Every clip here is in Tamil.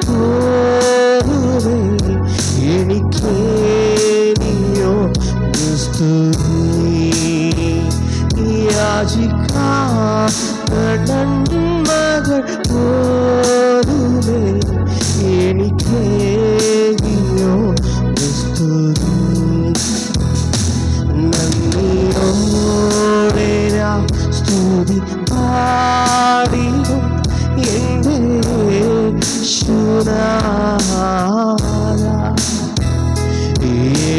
போதுமே എനിക്കേനിയോ സ്തുതി യാചിക്കാൻ നന്മകൾ പോതുമേ എനിക്കേനിയോ സ്തുതി നന്ദിയോടെ ഞാൻ സ്തുതി പാടിടും എൻ്റെ യേശുനാഥ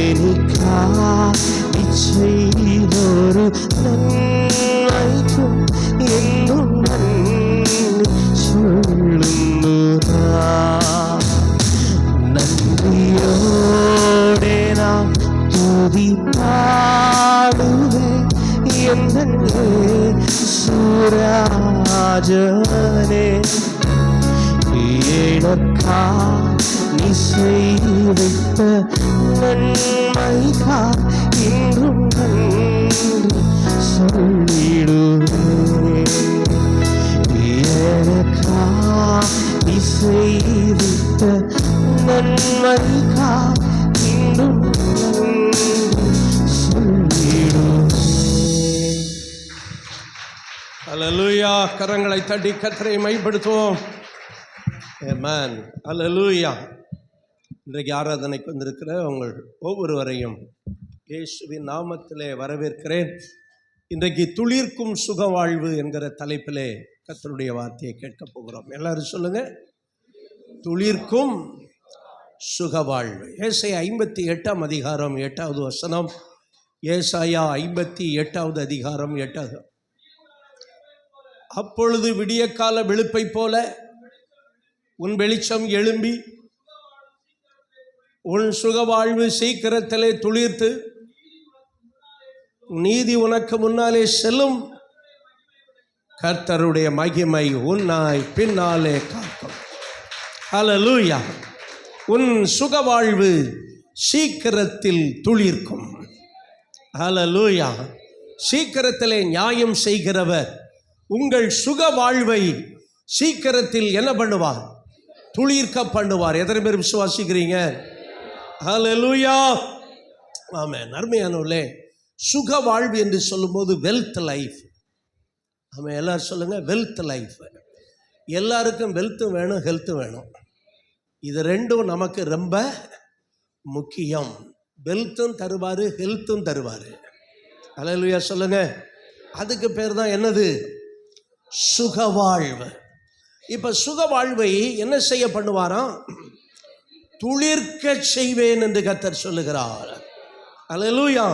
എനിക്കായി ചെയ്തൊരു നന്മയ്ക്കും എന്നും നന്ദി ചൊല്ലുന്നു നന്ദിയോടെ നാം തുതി പാടുവേ എൻ്റെ യേശുരാജനേ எனக்கா நீ செய்த நன்மைக்கா இன்றும் நன்றி சொல்லிடுவேன் எனக்கா நீ செய்த நன்மைக்கா இன்றும் நன்றி சொல்லிடுவேன். அல்லேலூயா. கரங்களை தட்டி கர்த்தரை மைப்படுத்துவோம். ஆமென். அல்லேலூயா. இன்றைக்கு ஆராதனைக்கு வந்திருக்கிற உங்கள் ஒவ்வொருவரையும் இயேசுவின் நாமத்திலே வரவேற்கிறேன். இன்றைக்கு துளிர்க்கும் சுக வாழ்வு என்கிற தலைப்பிலே கர்த்தருடைய வார்த்தையை கேட்கப் போகிறோம். எல்லாரும் சொல்லுங்க, துளிர்க்கும் சுக வாழ்வு. ஏசாயா 58 அதிகாரம் 8வது வசனம். ஏசாயா 58 அதிகாரம் 8. அப்பொழுது விடியற்கால வெளுப்பை போல உன் வெளிச்சம் எழும்பி உன் சுகவாழ்வு சீக்கிரத்திலே துளிர்த்து நீதி உனக்கு முன்னாலே செல்லும். கர்த்தருடைய மகிமை உன்னாய் பின்னாலே காக்கும். ஹல்லேலூயா. உன் சுகவாழ்வு சீக்கிரத்தில் துளிர்க்கும். ஹல்லேலூயா. சீக்கிரத்திலே நியாயம் செய்கிறவர் உங்கள் சுகவாழ்வை சீக்கிரத்தில் என்ன பண்ணுவார்? துளிர்க்க பண்ணுவார். எத்தனை பேர் விசுவாசிக்கிறீங்க? ஹல்லேலூயா. ஆமென். அருமையானவர்களே, சுக வாழ்வு என்று சொல்லும்போது வெல்த் லைஃப். ஆமாம், எல்லாரும் சொல்லுங்க, வெல்த் லைஃப். எல்லாருக்கும் வெல்த்தும் வேணும், ஹெல்த்தும் வேணும். இது ரெண்டும் நமக்கு ரொம்ப முக்கியம். வெல்த்தும் தருவார், ஹெல்த்தும் தருவார். ஹல்லேலூயா சொல்லுங்க. அதுக்கு பேர் தான் என்னது? சுகவாழ்வு. இப்போ சுகவாழ்வை என்ன செய்ய பண்ணுவாராம்? துளிர்க்க செய்வேன் என்று கர்த்தர் சொல்லுகிறார். அல்லேலூயா.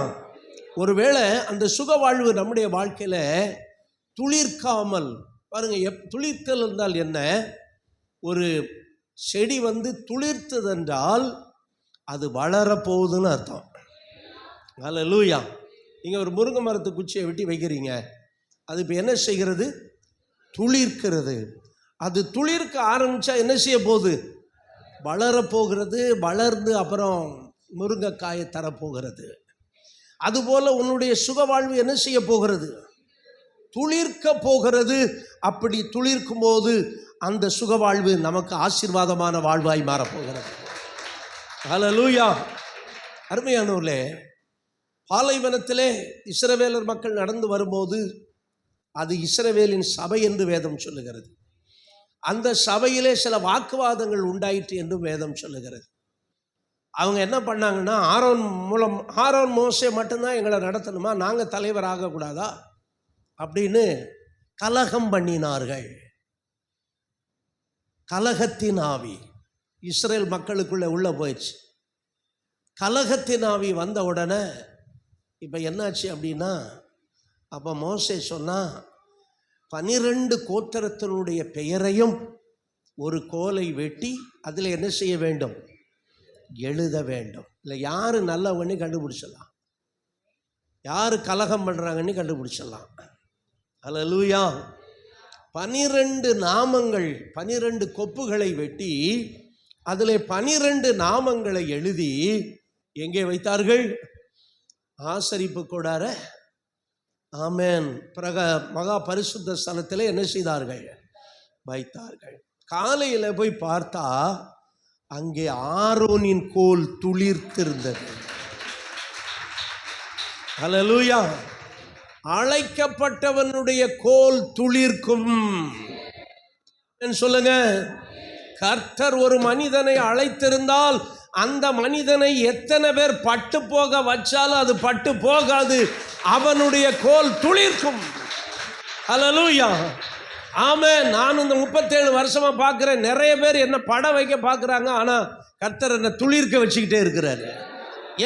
ஒருவேளை அந்த சுகவாழ்வு நம்முடைய வாழ்க்கையில் துளிர்க்காமல் பாருங்க. துளிர்த்தல் என்றால் என்ன? ஒரு செடி துளிர்த்ததென்றால் அது வளரப்போகுதுன்னு அர்த்தம். அல்லேலூயா. நீங்கள் ஒரு முருங்கை மரத்து குச்சியை வெட்டி வைக்கிறீங்க, அது இப்போ என்ன செய்கிறது? துளிர்க்கிறது. அது துளிர்க்க ஆரம்பித்தா என்ன செய்ய போகுது? வளரப்போகிறது. வளர்ந்து அப்புறம் முருங்கைக்காயை தரப்போகிறது. அதுபோல் உன்னுடைய சுகவாழ்வு என்ன செய்ய போகிறது? துளிர்க்க போகிறது. அப்படி துளிர்க்கும் போது அந்த சுகவாழ்வு நமக்கு ஆசீர்வாதமான வாழ்வாய் மாறப்போகிறது. ஹல்லேலூயா. அருமையானவர்களே, பாலைவனத்திலே இஸ்ரவேலர் மக்கள் நடந்து வரும்போது அது இஸ்ரவேலின் சபை என்று வேதம் சொல்லுகிறது. அந்த சபையிலே சில வாக்குவாதங்கள் உண்டாயிற்று என்றும் வேதம் சொல்லுகிறது. அவங்க என்ன பண்ணாங்கன்னா, ஆரோன் மோசே மட்டும்தான் எங்களை நடத்தணுமா, நாங்கள் தலைவர் ஆகக்கூடாதா அப்படின்னு கலகம் பண்ணினார்கள். கலகத்தின் ஆவி இஸ்ரேல் மக்களுக்குள்ளே உள்ள போயிடுச்சு. கலகத்தின் ஆவி வந்த உடனே இப்போ என்னாச்சு அப்படின்னா, அப்போ மோசே சொன்னால் 12 கோத்திரத்தினுடைய பெயரையும் ஒரு கோலை வெட்டி அதில் என்ன செய்ய வேண்டும்? எழுத வேண்டும். இல்லை, யார் நல்லவங்கன்னு கண்டுபிடிச்சிடலாம், யார் கலகம் பண்ணுறாங்கன்னு கண்டுபிடிச்சிடலாம். ஹல்லேலூயா. 12 நாமங்கள், 12 கொப்புகளை வெட்டி அதில் 12 நாமங்களை எழுதி எங்கே வைத்தார்கள்? ஆசரிப்பு கூடார, ஆமென், மகா பரிசுத்த ஸ்தலத்தில் என்ன செய்தார்கள்? வைத்தார்கள். காலையில் போய் பார்த்தா அங்கே ஆரோனின் கோல் துளிர்த்திருந்தது. ஹல்லேலூயா. அழைக்கப்பட்டவனுடைய கோல் துளிர்க்கும். சொல்லுங்க. கர்த்தர் ஒரு மனிதனை அழைத்திருந்தால் அந்த மனிதனை எத்தனை பேர் பட்டு போக வச்சாலும் அது பட்டு போகாது. அவனுடைய கோல் துளிர்க்கும். ஹல்லேலூயா. ஆமென். நான் இந்த 37 வருஷமா பார்க்கிறேன், நிறைய பேர் என்ன படம் வைக்க பார்க்குறாங்க, ஆனால் கர்த்தர் என்ன துளிர்க்க வச்சுக்கிட்டே இருக்கிறாரு.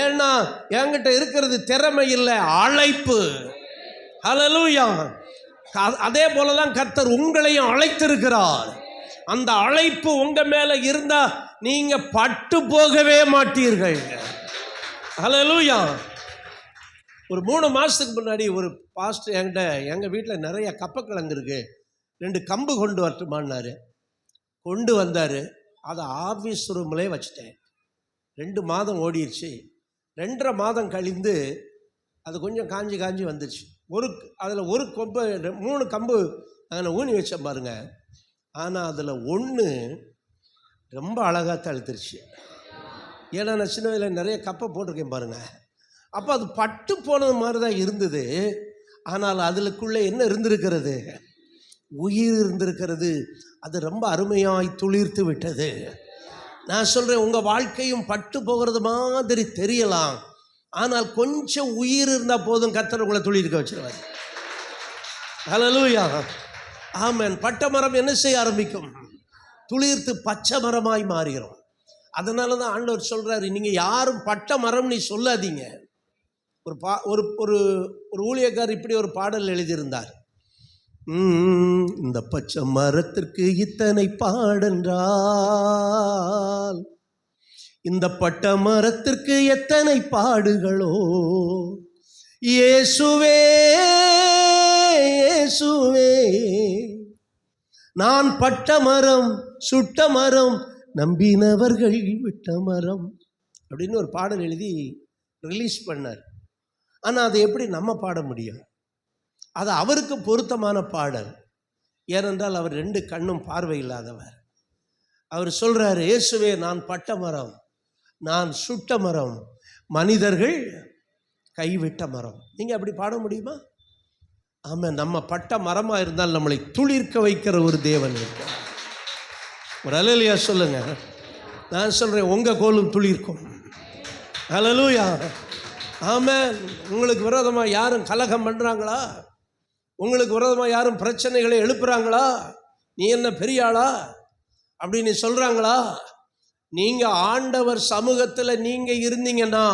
ஏன்னா என்கிட்ட இருக்கிறது திறமை இல்லை, அழைப்பு. ஹல்லேலூயா. அதே போலதான் கர்த்தர் உங்களையும் அழைத்திருக்கிறார். அந்த அழைப்பு உங்க மேல இருந்தா நீங்க பட்டு போகவே மாட்டீர்கள். ஹல்லேலூயா. ஒரு 3 மாசத்துக்கு முன்னாடி ஒரு பாஸ்டர் என்கிட்ட, எங்க வீட்டில் நிறைய கப்பக்கிழங்கு இருக்கு, 2 கம்பு கொண்டு வரட்டுமான்னாரு. கொண்டு வந்தாரு. அதை ஆஃபீஸ் ரூம்லேயே வச்சுட்டேன். 2 மாதம் ஓடிடுச்சு. 2.5 மாதம் கழிந்து அது கொஞ்சம் காஞ்சி வந்துருச்சு. அதில் ஒரு கொம்பு 3 கம்பு அதில் ஊனி வச்சேன் பாருங்க. ஆனால் அதில் 1 ரொம்ப அழகாக தழுத்துருச்சு. ஏன்னா நான் சின்ன வயதில் நிறைய கப்பை போட்டிருக்கேன் பாருங்க. அப்போ அது பட்டு போனது மாதிரி தான் இருந்தது. ஆனால் அதுக்குள்ளே என்ன இருந்திருக்கிறது? உயிர் இருந்திருக்கிறது. அது ரொம்ப அருமையாய் துளிர்த்து விட்டது. நான் சொல்கிறேன், உங்கள் வாழ்க்கையும் பட்டு போகிறது மாதிரி தெரியலாம், ஆனால் கொஞ்சம் உயிர் இருந்தால் போதும், கர்த்தர் உங்களை துளிர்க்க வச்சிருவார். ஹல்லேலூயா. ஆமென். பட்ட மரம் என்ன செய்ய ஆரம்பிக்கும்? துளிர்த்து பச்சை மரமாய் மாறுகிறோம். அதனால தான் ஆண்டவர் சொல்கிறாரு, நீங்கள் யாரும் பட்ட மரம் நீ சொல்லாதீங்க. ஒரு ஒரு ஊழியக்காரர் இப்படி ஒரு பாடல் எழுதியிருந்தார். இந்த பச்சை மரத்திற்கு இத்தனை பாடென்றால் இந்த பட்ட மரத்திற்கு எத்தனை பாடுகளோ. இயேசுவே இயேசுவே, நான் பட்ட மரம் சுட்ட மரம் நம்பினவர்கள் விட்ட மரம் அப்படின்னு ஒரு பாடல் எழுதி ரிலீஸ் பண்ணார். ஆனால் அதை எப்படி நம்ம பாட முடியும்? அது அவருக்கு பொருத்தமான பாடல். ஏனென்றால் அவர் 2 கண்ணும் பார்வை இல்லாதவர். அவர் சொல்றாரு, இயேசுவே நான் பட்ட மரம், நான் சுட்ட மரம், மனிதர்கள் கைவிட்ட மரம். நீங்கள் அப்படி பாட முடியுமா? ஆமாம். நம்ம பட்ட மரமாக இருந்தால் நம்மளை துளிர்க்க வைக்கிற ஒரு தேவன் இருக்கார். ஒரு அல்லேலூயா சொல்லுங்க. நான் சொல்கிறேன், உங்கள் கோலும் துளிர்க்கும். அல்லேலூயா. ஆமாம். உங்களுக்கு விரோதமாக யாரும் கலகம் பண்ணுறாங்களா? உங்களுக்கு விரோதமாக யாரும் பிரச்சனைகளை எழுப்புறாங்களா? நீ என்ன பெரிய ஆளா அப்படின்னு சொல்கிறாங்களா? நீங்கள் ஆண்டவர் சமூகத்தில் நீங்கள் இருந்தீங்கன்னா,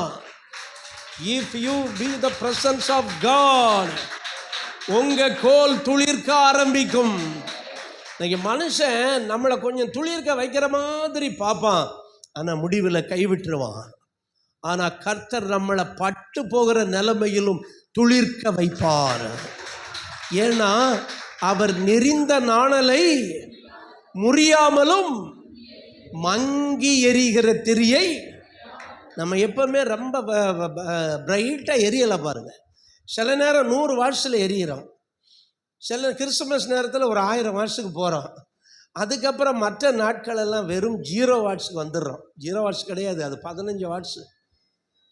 if you be the presence of God, உங்கள் கோல் துளிர்க்க ஆரம்பிக்கும். இன்னைக்கு மனுஷன் நம்மளை கொஞ்சம் துளிர்க்க வைக்கிற மாதிரி பார்ப்பான், ஆனால் முடிவில் கைவிட்டுருவான். ஆனால் கர்த்தர் நம்மளை பட்டு போகிற நிலைமையிலும் துளிர்க்க வைப்பார். ஏன்னா அவர் நெறிந்த நாணலை முறியாமலும் மங்கி எரிகிற திரியை நம்ம எப்பவுமே ரொம்ப பிரைட்டாக எரியலை பாருங்க. சில நேரம் 100 வாட்ஸில் எரியிறோம். சில கிறிஸ்துமஸ் நேரத்தில் ஒரு 1000 வாட்ஸுக்கு போகிறோம். அதுக்கப்புறம் மற்ற நாட்கள் எல்லாம் வெறும் 0 வாட்ஸுக்கு வந்துடுறோம். 0 வாட்ஸ் கிடையாது, அது 15 வாட்ஸு.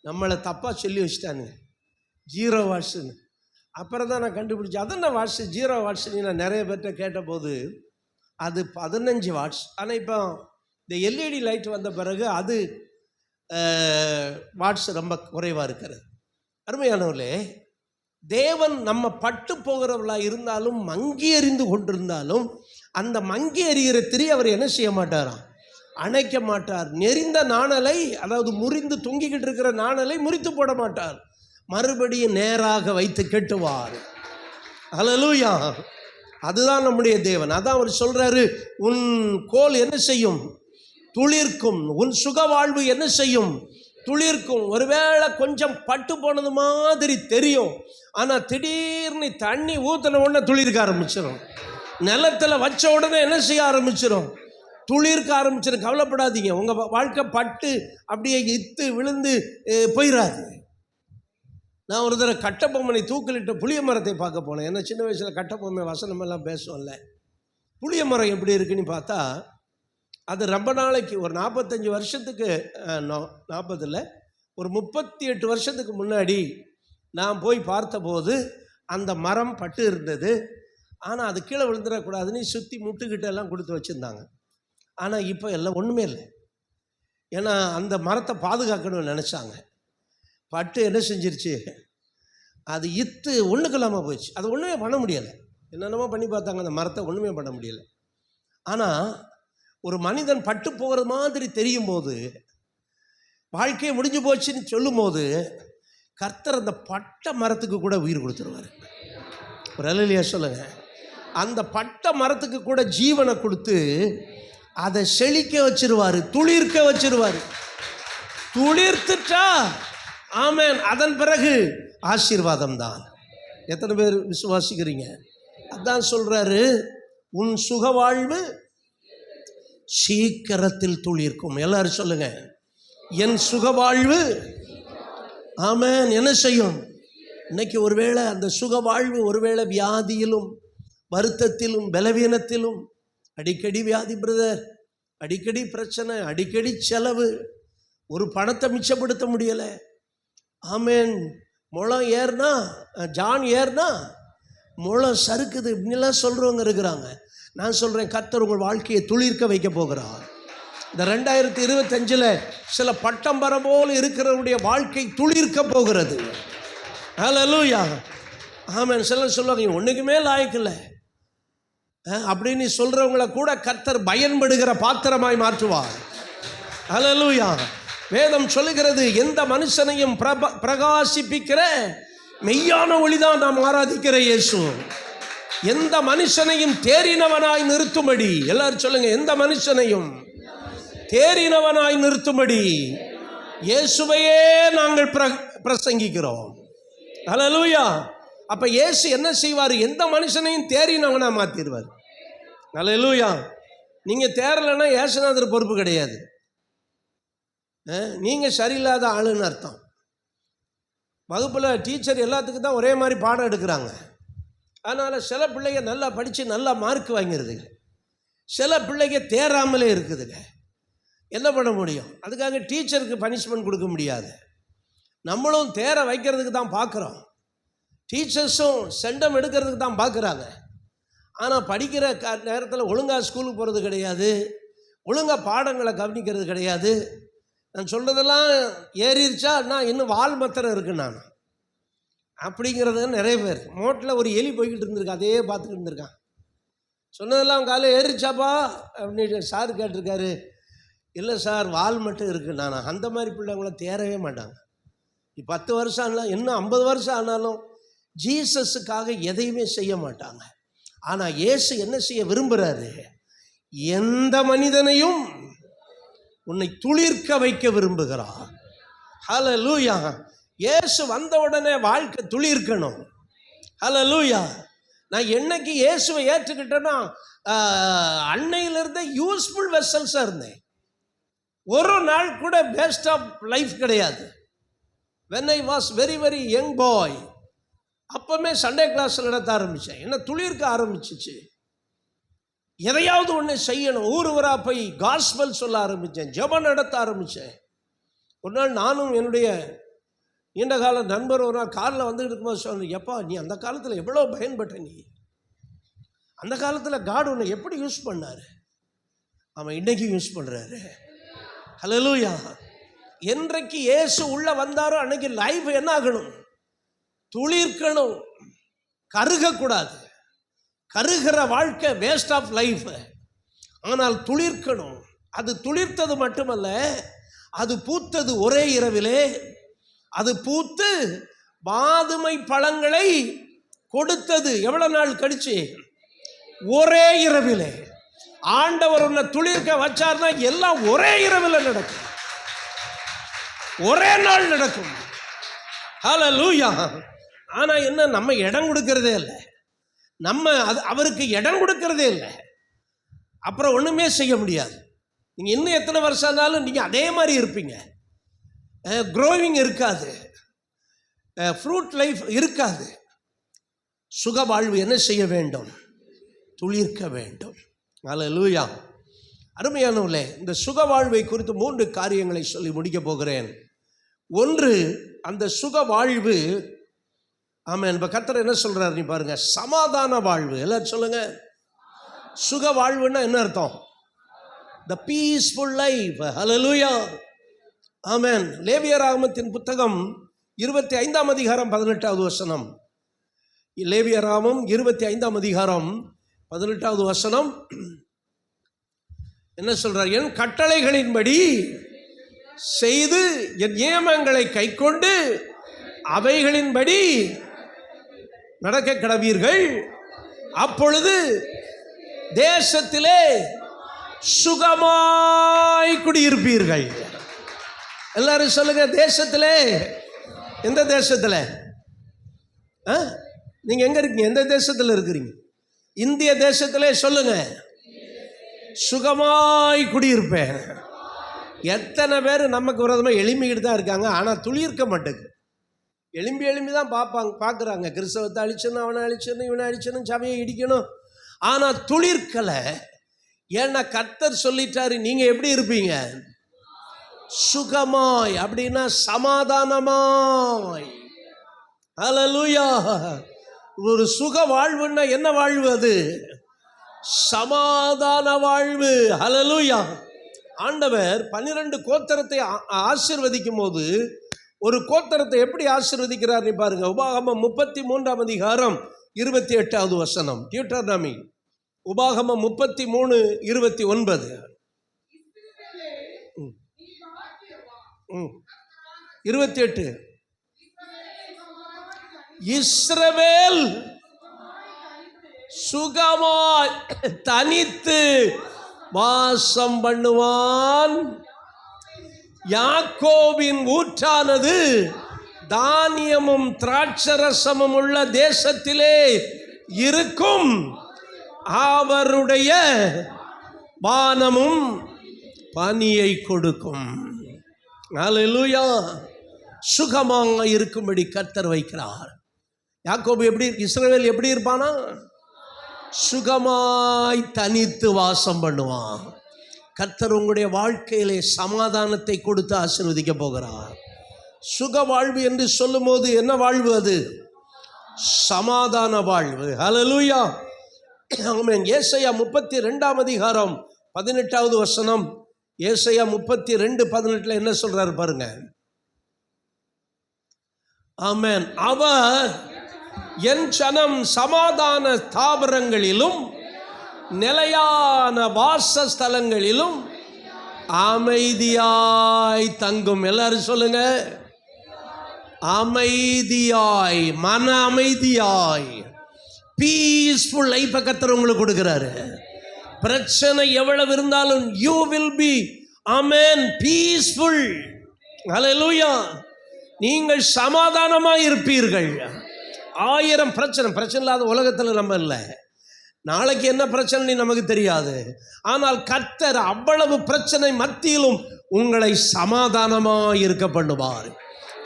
நம்மளை தப்பாக சொல்லி வச்சுட்டானுங்க 0 வாட்ஸுன்னு. அப்புறம் தான் நான் கண்டுபிடிச்சேன், அதென்ன வாட்ஸு 0 வாட்ஸுன்னு. நான் நிறைய பேர்கிட்ட கேட்டபோது அது 15 வாட்ஸ். ஆனால் இப்போ இந்த எல்இடி லைட் வந்த பிறகு அது வாட்ஸ் ரொம்ப குறைவாக இருக்கிறது. அருமையானவர்களே, தேவன் நம்ம பட்டு போகிறவர்களாக இருந்தாலும் மங்கி எறிந்து கொண்டிருந்தாலும் அந்த மங்கி எறிகிற திரி அவர் என்ன செய்ய மாட்டாராம்? அணைக்க மாட்டார். நெறிந்த நாணலை, அதாவது முறிந்து தொங்கிக்கிட்டு இருக்கிற நாணலை முறித்து போட மாட்டார், மறுபடியும் நேராக வைத்து கெட்டுவார். ஹல்லேலூயா. அதுதான் நம்முடைய தேவன். அதான் அவர் சொல்றாரு, உன் கோல் என்ன செய்யும்? துளிர்க்கும். உன் சுக வாழ்வு என்ன செய்யும்? துளிர்க்கும். ஒருவேளை கொஞ்சம் பட்டு போனது மாதிரி தெரியும், ஆனால் திடீர்னு தண்ணி ஊற்றின உடனே துளிர்க்க ஆரம்பிச்சிடும். நிலத்தில் வச்ச உடனே என்ன செய்ய ஆரம்பிச்சிடும்? துளிர்க்க ஆரம்பிச்சிடும். கவலைப்படாதீங்க, உங்கள் வாழ்க்கை பட்டு அப்படியே இத்து விழுந்து போயிடாது. நான் ஒரு தடவை கட்டபொம்மனை தூக்கிலிட்ட புளிய மரத்தை பார்க்க போனேன். ஏன்னா சின்ன வயசில் கட்டபொம்மை வசனமெல்லாம் பேசுவோம்ல. புளிய மரம் எப்படி இருக்குன்னு பார்த்தா, அது ரொம்ப நாளைக்கு ஒரு 45 வருஷத்துக்கு 40 இல்லை, ஒரு 38 வருஷத்துக்கு முன்னாடி நான் போய் பார்த்தபோது அந்த மரம் பட்டு இருந்தது. ஆனால் அது கீழே விழுந்துடக்கூடாதுன்னு சுற்றி முட்டுக்கிட்ட எல்லாம் கொடுத்து வச்சுருந்தாங்க. ஆனால் இப்போ எல்லாம் ஒன்றுமே இல்லை. ஏன்னா அந்த மரத்தை பாதுகாக்கணும்னு நினச்சாங்க. பட்டு என்ன செஞ்சிருச்சு, அது இத்து ஒன்றுக்கு இல்லாமல் போயிடுச்சு. அது ஒன்றுமே பண்ண முடியலை. என்னென்னமோ பண்ணி பார்த்தாங்க, அந்த மரத்தை ஒன்றுமே பண்ண முடியலை. ஆனால் ஒரு மனிதன் பட்டு போகிற மாதிரி தெரியும் போது, வாழ்க்கையை முடிஞ்சு போச்சுன்னு சொல்லும் போது, கர்த்தர் அந்த பட்ட மரத்துக்கு கூட உயிர் கொடுத்துருவார். ஒரு அல்லேலூயா சொல்லுங்க. அந்த பட்ட மரத்துக்கு கூட ஜீவனை கொடுத்து அதை செழிக்க வச்சிருவாரு, துளிர்க்க வச்சிருவாரு. துளிர்த்துட்டா ஆமென், அதன் பிறகு ஆசீர்வாதம் தான். எத்தனை பேர் விசுவாசிக்கிறீங்க? அதான் சொல்றாரு, உன் சுகவாழ்வு சீக்கிரத்தில் துளிர்க்கும். எல்லாரும் சொல்லுங்க, என் சுகவாழ்வு ஆமென் என்ன செய்யும். இன்னைக்கு ஒருவேளை அந்த சுகவாழ்வு ஒருவேளை வியாதியிலும் வருத்தத்திலும் பலவீனத்திலும், அடிக்கடி வியாதி பிரதர், அடிக்கடி பிரச்சனை, அடிக்கடி செலவு, ஒரு பணத்தை மிச்சப்படுத்த முடியலை. ஆமென், முளம் ஏறினா ஜான் ஏறினா முளம் சறுக்குது இப்படிலாம் சொல்கிறவங்க இருக்கிறாங்க. நான் சொல்கிறேன், கர்த்தர் உங்கள் வாழ்க்கையை துளிர்க்க வைக்க போகிறார். இந்த 2025 சில பட்டம் வர போல் இருக்கிறவருடைய வாழ்க்கை துளிர்க்க போகிறது. ஹல்லேலூயா ஆமென். சிலர் சொல்லுவாங்க, ஒன்றுக்குமே லாயக்கில்லை அப்படின்னு சொல்கிறவங்கள கூட கர்த்தர் பயன்படுகிற பாத்திரமாய் மாற்றுவார். ஹல்லேலூயா. வேதம் சொல்லுகிறது, எந்த மனுஷனையும் பிரகாசிப்பிக்கிற மெய்யான ஒளிதான் நாம் ஆராதிக்கிற இயேசு. எந்த மனுஷனையும் தேறினவனாய் நிறுத்தும்படி, எல்லாரும் சொல்லுங்க, எந்த மனுஷனையும் தேறினவனாய் நிறுத்தும்படி இயேசுவையே நாங்கள் பிரசங்கிக்கிறோம். ஹல்லேலூயா. அப்ப இயேசு என்ன செய்வார்? எந்த மனுஷனையும் தேறினவனா மாத்திடுவார். ஹல்லேலூயா. நீங்க தேரலைன்னா இயேசுநாதர் பொறுப்பு கிடையாது. நீங்க சரியில்லாத ஆளுன்னு அர்த்தம். வகுப்புல டீச்சர் எல்லாத்துக்கும் தான் ஒரே மாதிரி பாடம் எடுக்கிறாங்க. அதனால சில பிள்ளைங்க நல்லா படித்து நல்லா மார்க் வாங்கிடுதுங்க, சில பிள்ளைங்க தேராமலே இருக்குதுங்க. என்ன பண்ண முடியும்? அதுக்காக டீச்சருக்கு பனிஷ்மெண்ட் கொடுக்க முடியாது. நம்மளும் தேர வைக்கிறதுக்கு தான் பார்க்குறோம், டீச்சர்ஸும் செண்டம் எடுக்கிறதுக்கு தான் பார்க்குறாங்க. ஆனால் படிக்கிற நேரத்தில் ஒழுங்காக ஸ்கூலுக்கு போகிறது கிடையாது, ஒழுங்காக பாடங்களை கவனிக்கிறது கிடையாது. நான் சொல்கிறதெல்லாம் ஏறிடுச்சா, நான் இன்னும் வால் மாத்திரம் இருக்கு நான் அப்படிங்கிறது நிறைய பேர். மோட்டில் ஒரு எலி போய்கிட்டு இருந்திருக்கா, அதே பார்த்துக்கிட்டு இருந்திருக்கான். சொன்னதெல்லாம் காலையில் ஏறிச்சாப்பா அப்படின்னு சார் கேட்டிருக்காரு. இல்லை சார், வால் மட்டும் இருக்கு. நான் அந்த மாதிரி பிள்ளைங்கள தேரவே மாட்டாங்க. 10 வருஷம் ஆனாலும், இன்னும் 50 வருஷம் ஆனாலும் ஜீசஸுக்காக எதையுமே செய்ய மாட்டாங்க. ஆனால் இயேசு என்ன செய்ய விரும்புகிறாரு? எந்த மனிதனையும் உன்னை துளிர்க்க வைக்க விரும்புகிறார். ஹல்லேலூயா. இயேசு வந்த உடனே வாழ்க்கை துளிர்க்கணும். ஹல்லேலூயா. நான் என்னைக்கு இயேசுவை ஏற்றுக்கிட்டேன்னா, அன்னையிலிருந்தே யூஸ்ஃபுல் வெசல்ஸாக இருந்தேன். ஒரு நாள் கூட வேஸ்ட் ஆஃப் லைஃப் கிடையாது. when I was very very young boy, அப்போமே சண்டே கிளாஸ் நடத்த ஆரம்பித்தேன். என்ன துளிர்க்க ஆரம்பிச்சிச்சு. எதையாவது ஒன்று செய்யணும். ஊர் ஊராக போய் காஸ்பல் சொல்ல ஆரம்பித்தேன், ஜெபம் நடத்த ஆரம்பித்தேன். ஒரு நாள் நானும் என்னுடைய நீண்ட கால நண்பர் ஒரு நாள் காரில் வந்துட்டு இருக்கும்போது சொன்னேன், எப்பா நீ அந்த காலத்தில் எவ்வளோ பயன்பட்ட, நீ அந்த காலத்தில் காட் உன்னை எப்படி யூஸ் பண்ணார், அவன் இன்னைக்கு யூஸ் பண்ணுறாரு. ஹல்லேலூயா. என்றைக்கு இயேசு உள்ள வந்தாரோ அன்னைக்கு லைஃப் என்ன ஆகணும்? துளிர்க்கணும், கருகக்கூடாது. கருகிற வாழ்க்கை வேஸ்ட் ஆஃப் லைஃப். ஆனால் துளிர்க்கணும். அது துளிர்த்தது மட்டுமல்ல, அது பூத்தது ஒரே இரவிலே. அது பூத்து வாதுமை பழங்களை கொடுத்தது எவ்வளவு நாள் கழிச்சு? ஒரே இரவிலே. ஆண்டவர் உன்னை துளிர்க்க வச்சார்னா எல்லாம் ஒரே இரவில் நடக்கும், ஒரே நாள் நடக்கும். ஹல்லேலூயா. ஆனா என்ன, நம்ம இடம் கொடுக்கறதே இல்லை. நம்ம அவருக்கு இடம் கொடுக்கறதே இல்லை. அப்புறம் ஒண்ணுமே செய்ய முடியாது. நீங்க இன்னும் எத்தனை வருஷம் ஆனாலும் நீங்க அதே மாதிரி இருப்பீங்க. க்ரோவிங் இருக்காது, ஃப்ரூட் லைஃப் இருக்காது. சுக வாழ்வு என்ன செய்ய வேண்டும்? துளிர்க்க வேண்டும். அல்லேலூயா. அருமையானவர்களே, இந்த சுக வாழ்வை குறித்து 3 காரியங்களை சொல்லி முடிக்க போகிறேன். ஒன்று, அந்த சுக வாழ்வு, ஆமென். இப்போ கர்த்தர் என்ன சொல்றாரு நீ பாருங்க, சமாதான வாழ்வு. எல்லாரும் சொல்லுங்க, சுக வாழ்வுன்னா என்ன அர்த்தம்? the peaceful life. hallelujah, ஆமென். லேவியராகமத்தின் புத்தகம் 25ஆம் அதிகாரம் 18வது வசனம். லேவியராகமம் 25ஆம் அதிகாரம் 18வது வசனம் என்ன சொல்றார்? என் கட்டளைகளின்படி செய்து என் நியமங்களை கைக்கொண்டு அவைகளின்படி நடக்க கடவீர்கள், அப்பொழுது தேசத்திலே சுகமாய் குடியிருப்பீர்கள். எல்லாரும் சொல்லுங்க, தேசத்திலே. எந்த தேசத்தில்? நீங்க எங்க இருக்கீங்க? எந்த தேசத்தில் இருக்கிறீங்க? இந்திய தேசத்திலே. சொல்லுங்க, சுகமாய் குடியிருப்பேன். எத்தனை பேர் நமக்கு விரோதமாக எளிமைக்கிட்டு தான் இருக்காங்க, ஆனால் துளிர்க்க மாட்டேங்குது. எலும்பி தான் பார்க்குறாங்க. கிறிஸ்தவத்தை அழிச்சணும், அவனை அழிச்சணும், இவனை அழிச்சணும், சபையை இடிக்கணும், ஆனால் துளிர்க்கலை. ஏன்னா கர்த்தர் சொல்லிட்டாரு, நீங்கள் எப்படி இருப்பீங்க? சுகமாய். அப்படின்னா சமாதானமாய். அல்லேலூயா. ஒரு சுக வாழ்வுன்னா என்ன வாழ்வு? அது சமாதான வாழ்வு. அல்லேலூயா. ஆண்டவர் 12 கோத்திரத்தை ஆசீர்வதிக்கும் போது ஒரு கோத்திரத்தை எப்படி ஆசீர்வதிக்கிறார் நீ பாருங்க. உபாகமம் 33ஆம் அதிகாரம் 28வது வசனம். டியூட்டர்நாமி உபாகமம் 33:29. 28. இஸ்ரவேல் சுகமாய் தனித்து வாசம் பண்ணுவான், யாக்கோபின் ஊற்றானது தானியமும் திராட்சரசமும் உள்ள தேசத்திலே இருக்கும், அவருடைய பானமும் பனியை கொடுக்கும். அல்லேலூயா. சுகமாக இருக்கும்படி கர்த்தர் வைக்கிறார். யாக்கோபு எப்படி, இஸ்ரவேல் எப்படி இருப்பானா? சுகமாய் தனித்து வாசம் பண்ணுவான். கர்த்தர் உங்களுடைய வாழ்க்கையிலே சமாதானத்தை கொடுத்து ஆசீர்வதிக்க போகிறார். சுக வாழ்வு என்று சொல்லும் போது என்ன வாழ்வு? அது சமாதான வாழ்வு. ஹல்லேலூயா. ஆமென். ஏசாயா 32ஆம் அதிகாரம் 18வது வசனம். ஏசாயா 32:18 என்ன சொல்றாரு பாருங்க. ஆமென். அவர் என் ஜனம் சமாதான தாவரங்களிலும் நிலையான வாசஸ்தலங்களிலும் அமைதியாய் தங்கும். எல்லாரும் சொல்லுங்க, அமைதியாய், மன அமைதியாய். பீஸ்ஃபுல் லைஃபை கர்த்தர் உங்களுக்கு கொடுக்கிறாரு. பிரச்சனை எவ்வளவு இருந்தாலும் you will be, amen, peaceful. Hallelujah. நீங்கள் சமாதானமாய் இருப்பீர்கள். 1000 பிரச்சனை இல்லாத உலகத்தில் நம்ம இல்லை. நாளைக்கு என்ன பிரச்சனை நமக்கு தெரியாது. ஆனால் கர்த்தர் அவ்வளவு பிரச்சனை மத்தியிலும் உங்களை சமாதானமாய் இருக்க பண்ணுவார்.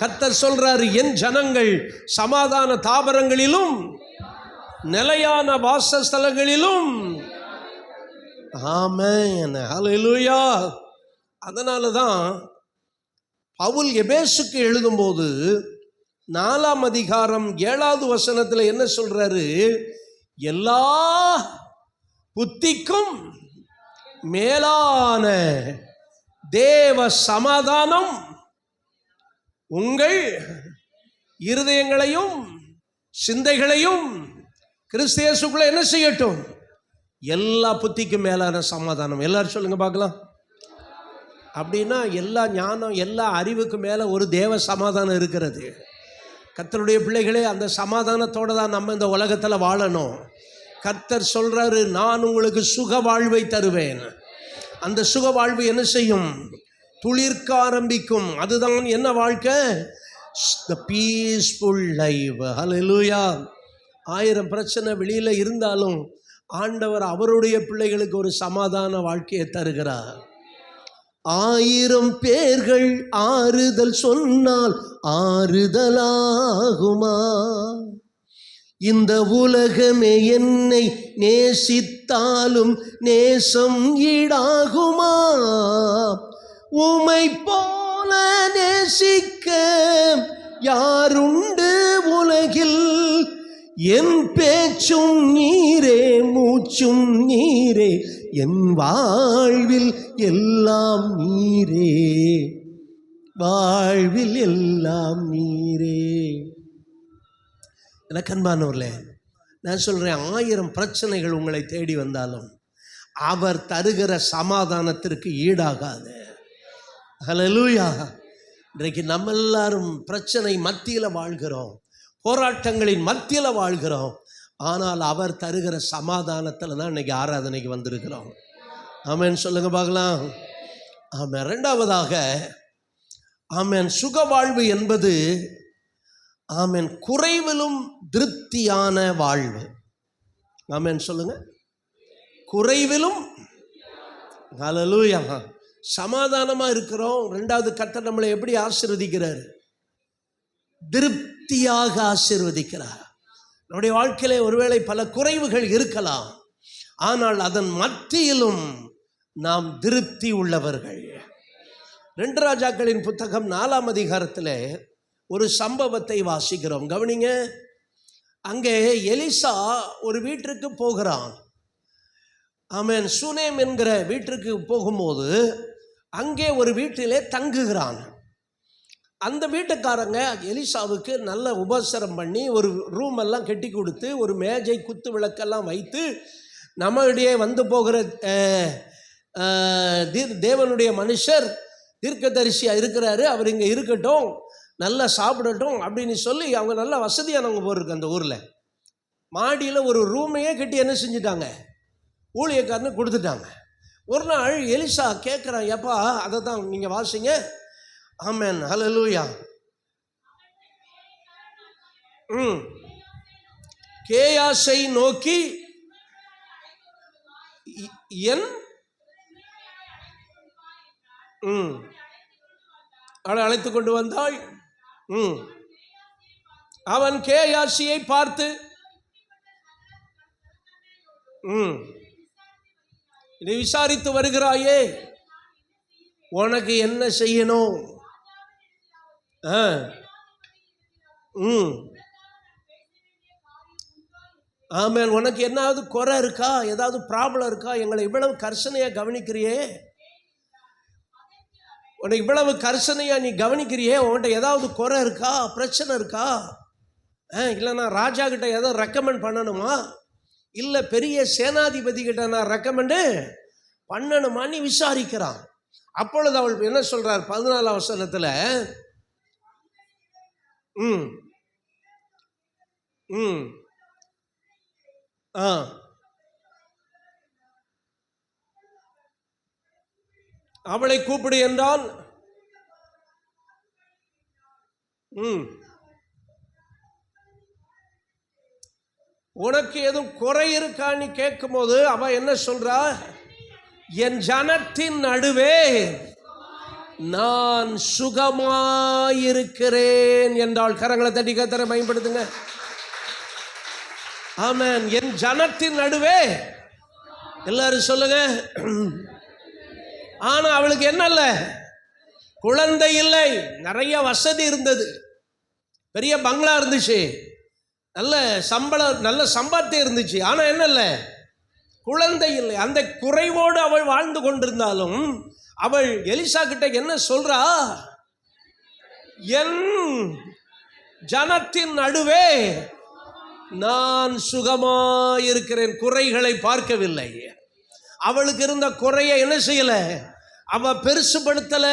கர்த்தர் சொல்றாரு, என் ஜனங்கள் சமாதான தாவரங்களிலும் நிலையான வாசஸ்தலங்களிலும். ஆமென். ஹல்லேலூயா. அதனால தான் பவுல் எபேசுக்கு எழுதும்போது 4ஆம் அதிகாரம் 7வது வசனத்தில் என்ன சொல்றாரு? எல்லா புத்திக்கும் மேலான தேவ சமாதானம் உங்கள் இருதயங்களையும் சிந்தைகளையும் கிறிஸ்து இயேசுக்குள்ள என்ன செய்யட்டும்? எல்லா புத்திக்கும் மேலான சமாதானம். எல்லாரும் சொல்லுங்க பார்க்கலாம். அப்படின்னா எல்லா ஞானம், எல்லா அறிவுக்கு மேலே ஒரு தேவ சமாதானம் இருக்கிறது. கர்த்தருடைய பிள்ளைகளே, அந்த சமாதானத்தோடு தான் நம்ம இந்த உலகத்தில் வாழணும். கர்த்தர் சொல்றாரு, நான் உங்களுக்கு சுக வாழ்வை தருவேன். அந்த சுக வாழ்வு என்ன செய்யும்? துளிர்க்க ஆரம்பிக்கும். அதுதான் என்ன வாழ்க்கை? the peaceful life. ஹல்லேலூயா. 1000 பிரச்சனை வெளியில் இருந்தாலும் ஆண்டவர் அவருடைய பிள்ளைகளுக்கு ஒரு சமாதான வாழ்க்கையை தருகிறார். 1000 பேர்கள் ஆறுதல் சொன்னால் ஆறுதலாகுமா? இந்த உலகமே என்னை நேசித்தாலும் நேசம் ஈடாகுமா? உமை போல நேசிக்க யாருண்டு உலகில்? என் பேச்சும் நீரே, மூச்சும் நீரே, என் வாழ்வில் எல்லாம் நீரே, வாழ்வில் எல்லாம் நீரே. எனக்கு அன்பானவர்களே, நான் சொல்கிறேன், 1000 பிரச்சனைகள் உங்களை தேடி வந்தாலும் அவர் தருகிற சமாதானத்திற்கு ஈடாகாது. ஹல்லேலூயா. இன்றைக்கு நம்ம எல்லாரும் பிரச்சனை மத்தியில் வாழ்கிறோம், போராட்டங்களின் மத்தியில் வாழ்கிறோம். ஆனால் அவர் தருகிற சமாதானத்தில் தான் இன்றைக்கி ஆராதனைக்கு வந்திருக்கிறோம். ஆமென் சொல்லுங்க பார்க்கலாம். ஆமென். 2வதாக ஆமென், சுக வாழ்வு என்பது ஆமென் குறைவிலும் திருப்தியான வாழ்வு. ஆமென் சொல்லுங்க. குறைவிலும் ஹல்லேலூயா சமாதானமாக இருக்கிறோம். 2வது கர்த்தர் நம்மளை எப்படி ஆசீர்வதிக்கிறார்? திருப்தியாக ஆசீர்வதிக்கிறார். நம்முடைய வாழ்க்கையிலே ஒருவேளை பல குறைவுகள் இருக்கலாம், ஆனால் அதன் மத்தியிலும் நாம் திருப்தி உள்ளவர்கள். 2 ராஜாக்களின் புத்தகம் 4ஆம் அதிகாரத்தில் ஒரு சம்பவத்தை வாசிக்கிறோம். கவனிங்க. அங்கே எலிசா ஒரு வீட்டிற்கு போகிறான். ஆமென். சூனேம் என்கிற வீட்டிற்கு போகும்போது அங்கே ஒரு வீட்டிலே தங்குகிறான். அந்த வீட்டுக்காரங்க எலிசாவுக்கு நல்ல உபசரம் பண்ணி ஒரு ரூம் எல்லாம் கட்டி கொடுத்து ஒரு மேஜை குத்து விளக்கெல்லாம் வைத்து, நம்மளுடைய வந்து போகிற தேவனுடைய மனுஷர் தீர்க்கதரிசியாக இருக்கிறாரு, அவர் இங்கே இருக்கட்டும், நல்லா சாப்பிடட்டும் அப்படின்னு சொல்லி அவங்க நல்ல வசதியானவங்க போயிருக்கு. அந்த ஊரில் மாடியில் ஒரு ரூமையே கட்டி என்ன செஞ்சிட்டாங்க, ஊழியக்காரனு கொடுத்துட்டாங்க. ஒரு நாள் எலிசா கேட்குறான், எப்பா அதை தான் நீங்கள் வாசிங்க. ஆமென் ஹல்லேலூயா. கேயாசை நோக்கி என் அவளை அழைத்து கொண்டு வந்தாள். அவன் கேயாசியை பார்த்து, நீ விசாரித்து வருகிறாயே, உனக்கு என்ன செய்யணும்? ஆமென். உனக்கு என்னாவது குறை இருக்கா, ஏதாவது ப்ராப்ளம் இருக்கா? எங்களை இவ்வளவு கர்சனையாக கவனிக்கிறியே, உனக்கு இவ்வளவு கர்சனையாக நீ கவனிக்கிறியே, உன்கிட்ட ஏதாவது குறை இருக்கா, பிரச்சனை இருக்கா? இல்லை நான் ராஜா கிட்ட ஏதோ ரெக்கமெண்ட் பண்ணணுமா, இல்லை பெரிய சேனாதிபதி கிட்ட நான் ரெக்கமெண்டு பண்ணணுமா நீ விசாரிக்கிறான். அப்பொழுது அவள் என்ன சொல்றார்? 14ஆம் வசனத்தில், அவளை கூப்பிடு என்றான். உனக்கு எதுவும் குறை இருக்கான்னு கேட்கும் போது அவ என்ன சொல்றா? என் ஜனத்தின் நடுவே நான் சுகமாயிருக்கிறேன் என்றால். கரங்களை தட்டி கர்த்தரை மகிமைப்படுத்துங்க. ஆமென். என் ஜனத்தின் நடுவே, எல்லாரும் சொல்லுங்க. ஆனா அவளுக்கு என்ன இல்லை? குழந்தை இல்லை. நிறைய வசதி இருந்தது, பெரிய பங்களா இருந்துச்சு, நல்ல சம்பளம், நல்ல சம்பாத்தியம் இருந்துச்சு. ஆனா என்ன இல்லை? குழந்தை இல்லை. அந்த குறைவோடு அவள் வாழ்ந்து கொண்டிருந்தாலும் அவள் எலிசா கிட்ட என்ன சொல்றா? என் ஜனத்தின் நடுவே நான் சுகமாயிருக்கிறேன். குறைகளை பார்க்கவில்லை. அவளுக்கு இருந்த குறையை என்ன செய்யல? அவ பெருசுபடுத்தல.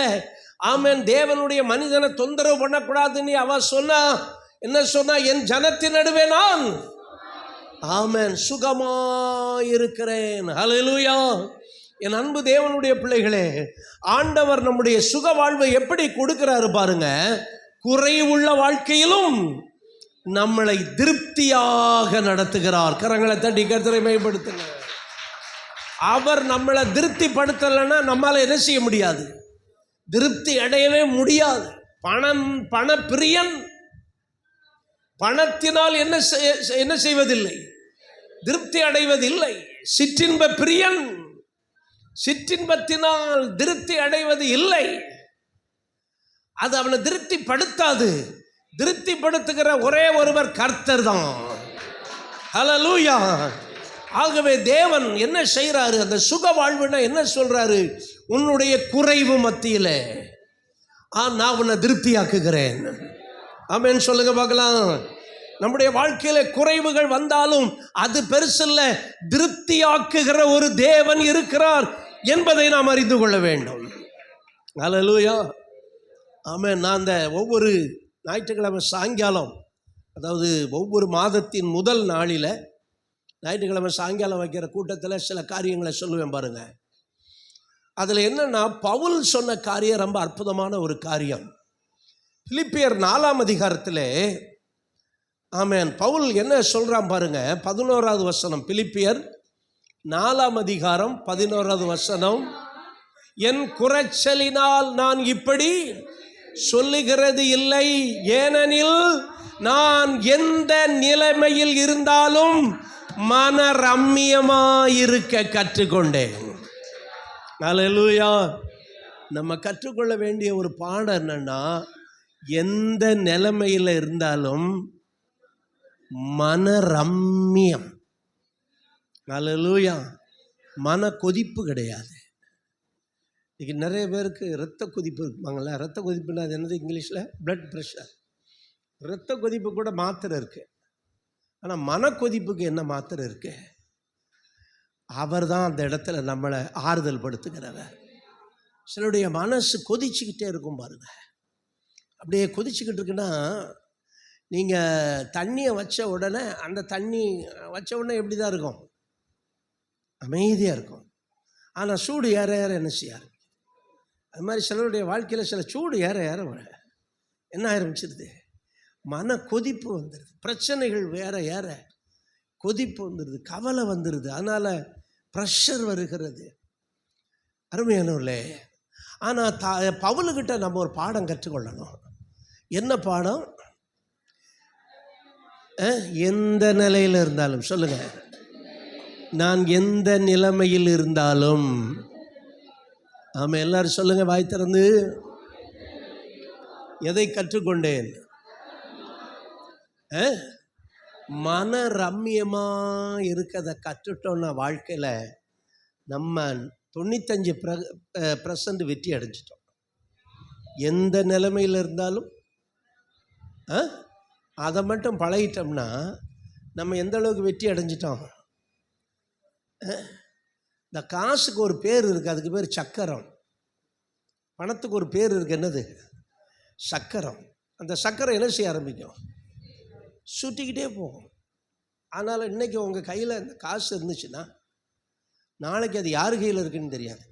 ஆமென். தேவனுடைய மனிதனை தொந்தரவு பண்ணக்கூடாதுன்னு அவ சொன்னா. என்ன சொன்னா? என் ஜனத்தின் நடுவே நான் ஆமென் சுகமாயிருக்கிறேன். ஹல்லேலூயா. என் அன்பு தேவனுடைய பிள்ளைகளே, ஆண்டவர் நம்முடைய சுக வாழ்வை எப்படி கொடுக்கிறாரு பாருங்க. குறைவுள்ள வாழ்க்கையிலும் நம்மளை திருப்தியாக நடத்துகிறார். கரங்களை தட்டி கர்த்தரை மகிமைப்படுத்துங்க. அவர் நம்மளை திருப்தி படுத்தலைன்னா நம்மளால என்ன செய்ய முடியாது? திருப்தி அடையவே முடியாது. பண பிரியன், பணத்தினால் என்ன செய்வதில்லை? திருப்தி அடைவதில்லை. சிற்றின்ப பிரியன், சிற்றின்பத்தினால் திருப்தி அடைவது இல்லை. அது அவனை திருப்திப்படுத்தாது. திருப்திப்படுத்துகிற ஒரே ஒருவர் கர்த்தர் தான். ஹல்லேலூயா. ஆகவே தேவன் என்ன செய்கிறாரு? அந்த சுக வாழ்வுனா என்ன சொல்றாரு? உன்னுடைய குறைவு மத்தியில நான் உன்னை திருப்தியாக்குகிறேன். ஆமென் சொல்லுங்க பார்க்கலாம். நம்முடைய வாழ்க்கையில குறைவுகள் வந்தாலும் அது பெருசல்ல, திருப்தியாக்குகிற ஒரு தேவன் இருக்கிறார் என்பதை நாம் அறிந்து கொள்ள வேண்டும். ஹல்லேலூயா. ஆமென். நான் அந்த ஒவ்வொரு ஞாயிற்றுக்கிழமை சாயங்காலம், அதாவது ஒவ்வொரு மாதத்தின் முதல் நாளில் ஞாயிற்றுக்கிழமை சாயங்காலம் வைக்கிற கூட்டத்தில் சில காரியங்களை சொல்லுவேன் பாருங்க. அதில் என்னன்னா, பவுல் சொன்ன காரியம் ரொம்ப அற்புதமான ஒரு காரியம். பிலிப்பியர் 4ஆம் அதிகாரத்தில் ஆமென் பவுல் என்ன சொல்கிறான் பாருங்க. 11வது வசனம். பிலிப்பியர் 4ஆம் அதிகாரம் 11வது வசனம். என் குறைச்சலினால் நான் இப்படி சொல்லுகிறது இல்லை, ஏனெனில் நான் எந்த நிலைமையில் இருந்தாலும் மன ரம்மியமாயிருக்க கற்றுக்கொண்டேன். ஹல்லேலூயா. நம்ம கற்றுக்கொள்ள வேண்டிய ஒரு பாடம் என்னன்னா, எந்த நிலைமையில் இருந்தாலும் மன ரம்மியம். ஹல்லேலூயா. மன கொதிப்பு கிடையாது. இன்றைக்கி நிறைய பேருக்கு இரத்த கொதிப்பு இருப்பாங்கள்ல. இரத்த கொதிப்புன்னா அது என்னது இங்கிலீஷில்? Blood pressure. இரத்த கொதிப்பு கூட மாத்திரை இருக்குது. ஆனால் மன கொதிப்புக்கு என்ன மாத்திரை இருக்கு? அவர் தான் அந்த இடத்துல நம்மளை ஆறுதல் படுத்துகிறவர். சிலருடைய மனசு கொதிச்சுக்கிட்டே இருக்கும் பாருங்க. அப்படியே கொதிச்சுக்கிட்டு இருக்குன்னா, நீங்கள் தண்ணியை வச்ச உடனே, அந்த தண்ணி வச்ச உடனே எப்படி தான் இருக்கும்? அமைதியாக இருக்கும். ஆனால் சூடு ஏற ஏற என்ன செய்யாது? அது மாதிரி சிலருடைய வாழ்க்கையில் சில சூடு ஏற ஏற என்ன ஆரம்பிச்சிருது? மன கொதிப்பு வந்துடுது. பிரச்சனைகள் வேற ஏற கொதிப்பு வந்துடுது, கவலை வந்துடுது. அதனால் ப்ரெஷர் வருகிறது. அருமையானவர்களே, ஆனால் பவுலுக்கிட்ட நம்ம ஒரு பாடம் கற்றுக்கொள்ளணும். என்ன பாடம்? எந்த நிலையில் இருந்தாலும் சொல்லுங்க, நான் எந்த நிலைமையில் இருந்தாலும். ஆமாம், எல்லாரும் சொல்லுங்க வாய் திறந்து. எதை கற்றுக்கொண்டேன்? மன ரம்மியமாக இருக்கிறத கற்றுட்டோன்னா வாழ்க்கையில் நம்ம 95% வெற்றி அடைஞ்சிட்டோம். எந்த நிலைமையில் இருந்தாலும் அதை மட்டும் பழகிட்டோம்னா நம்ம எந்த அளவுக்கு வெற்றி அடைஞ்சிட்டோம். இந்த காசுக்கு ஒரு பேர் இருக்குது, அதுக்கு பேர் சக்கரம். பணத்துக்கு ஒரு பேர் இருக்குது, என்னது? சக்கரம். அந்த சக்கரம் என்ன செய்ய ஆரம்பிக்கும்? சுட்டிக்கிட்டே போகும். அதனால் இன்றைக்கி உங்கள் கையில் இந்த காசு இருந்துச்சுன்னா நாளைக்கு அது யார் கையில் இருக்குன்னு தெரியாது.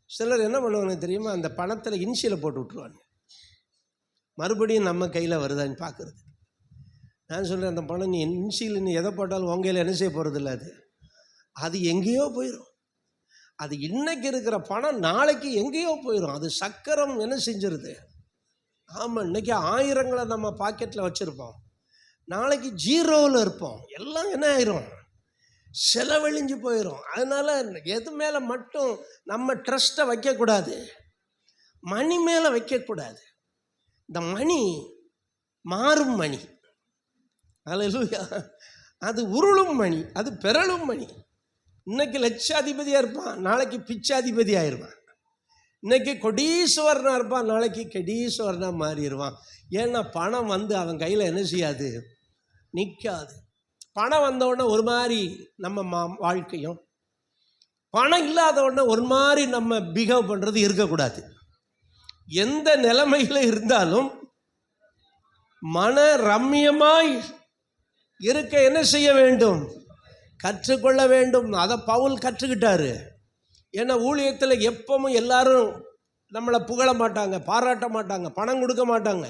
சிலர் என்ன பண்ணுவாங்க தெரியுமா? அந்த பணத்தில் இன்சியலை போட்டு விட்ருவாங்க, மறுபடியும் நம்ம கையில் வருதான்னு பார்க்குறது. நான் சொல்கிறேன், அந்த பணம் நீ இன்சியல் நீ எதை போட்டாலும் உங்கள் கையில் என்ன செய்ய போகிறதில்ல, அது எங்கேயோ போயிடும். அது இன்னைக்கு இருக்கிற பணம் நாளைக்கு எங்கேயோ போயிடும். அது சக்கரம் என்ன செஞ்சிருது? ஆமாம், இன்றைக்கி ஆயிரங்களை நம்ம பாக்கெட்டில் வச்சுருப்போம், நாளைக்கு ஜீரோவில் இருப்போம். எல்லாம் என்ன ஆயிரும்? செலவழிஞ்சு போயிடும். அதனால் எது மேலே மட்டும் நம்ம ட்ரஸ்ட்டை வைக்கக்கூடாது, மணி மேலே வைக்கக்கூடாது. இந்த மணி மாறும் மணி. ஹல்லேலூயா. அது உருளும் மணி, அது பெறலும் மணி. இன்னைக்கு லட்சாதிபதியாக இருப்பான், நாளைக்கு பிச்சாதிபதி ஆயிடுவான். இன்னைக்கு கொடீஸ்வரனாக இருப்பான், நாளைக்கு கெடீஸ்வரனாக மாறிடுவான். ஏன்னா பணம் வந்து அவன் கையில் என்ன செய்யாது? நிற்காது. பணம் வந்தவுடனே ஒரு மாதிரி நம்ம வாழ்க்கையும், பணம் இல்லாதவுடனே ஒரு மாதிரி நம்ம பிஹேவ் பண்ணுறது இருக்கக்கூடாது. எந்த நிலைமையில் இருந்தாலும் மன ரம்மியமாய் இருக்க என்ன செய்ய வேண்டும்? கற்றுக்கொள்ள வேண்டும். அதை பவுல் கற்றுக்கிட்டாரு. ஏன்னா ஊழியத்தில் எப்பவும் எல்லாரும் நம்மளை புகழ மாட்டாங்க, பாராட்ட மாட்டாங்க, பணம் கொடுக்க மாட்டாங்க.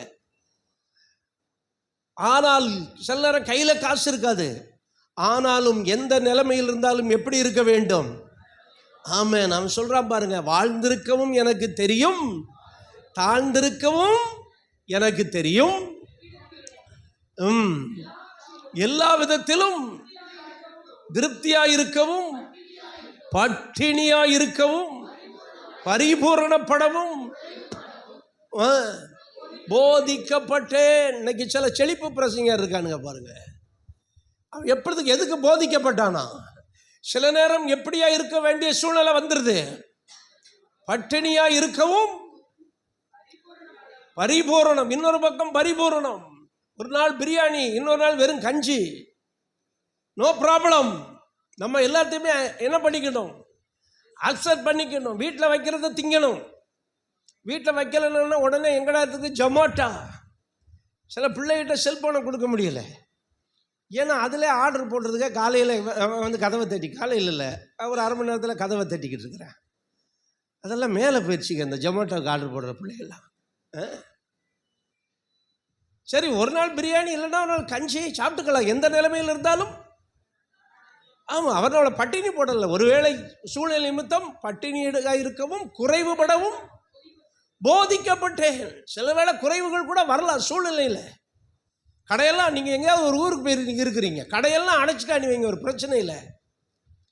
ஆனால் சிலர கையில் காசு இருக்காது. ஆனாலும் எந்த நிலைமையில் இருந்தாலும் எப்படி இருக்க வேண்டும்? ஆமென். நான் சொல்கிறான் பாருங்க, வாழ்ந்திருக்கவும் எனக்கு தெரியும், தாழ்ந்திருக்கவும் எனக்கு தெரியும், எல்லா விதத்திலும் திருப்தியாயிருக்கவும், பட்டினியாயிருக்கவும், பரிபூரணப்படவும் போதிக்கப்பட்டேன். இன்னைக்கு சில செழிப்பு பிரசங்கர் இருக்கானுங்க பாருங்க. அவன் எப்படிக்கு எதுக்கு போதிக்கப்பட்டானா? சில நேரம் எப்படியா இருக்க வேண்டிய சூழ்நிலை வந்துருது. பட்டினியா இருக்கவும் பரிபூரணம், இன்னொரு பக்கம் பரிபூரணம். ஒரு நாள் பிரியாணி, இன்னொரு நாள் வெறும் கஞ்சி, நோ ப்ராப்ளம். நம்ம எல்லாத்தையுமே என்ன பண்ணிக்கணும்? அக்செப்ட் பண்ணிக்கணும். வீட்டில் வைக்கிறத திங்கணும். வீட்டில் வைக்கலன்னா உடனே எங்கடாத்துக்கு ஜொமேட்டோ. சில பிள்ளைகிட்ட செல்ஃபோனை கொடுக்க முடியலை. ஏன்னா அதில் ஆர்டர் போடுறதுக்கு காலையில் வந்து கதவை தட்டி, காலையில் இல்லை ஒரு அரை மணி நேரத்தில் கதவை தட்டிக்கிட்டு இருக்கிறேன். அதெல்லாம் மேலே போயிடுச்சுங்க இந்த ஜொமேட்டோக்கு ஆர்டர் போடுற பிள்ளைகள்லாம். சரி, ஒரு நாள் பிரியாணி இல்லைன்னா ஒரு நாள் கஞ்சி சாப்பிட்டுக்கலாம், எந்த நிலைமையில் இருந்தாலும். ஆமாம், அவரோட பட்டினி போடலை. ஒருவேளை சூழ்நிலை நிமித்தம் பட்டினியாக இருக்கவும் குறைவுபடவும் போதிக்கப்பட்டேன். சில வேளை குறைவுகள் கூட வரலாம் சூழ்நிலையில். கடையெல்லாம் நீங்கள் எங்கேயாவது ஒரு ஊருக்கு போய் இருக்கிறீங்க, கடையெல்லாம் அடைச்சிட்டானி வைங்க, ஒரு பிரச்சனை இல்லை.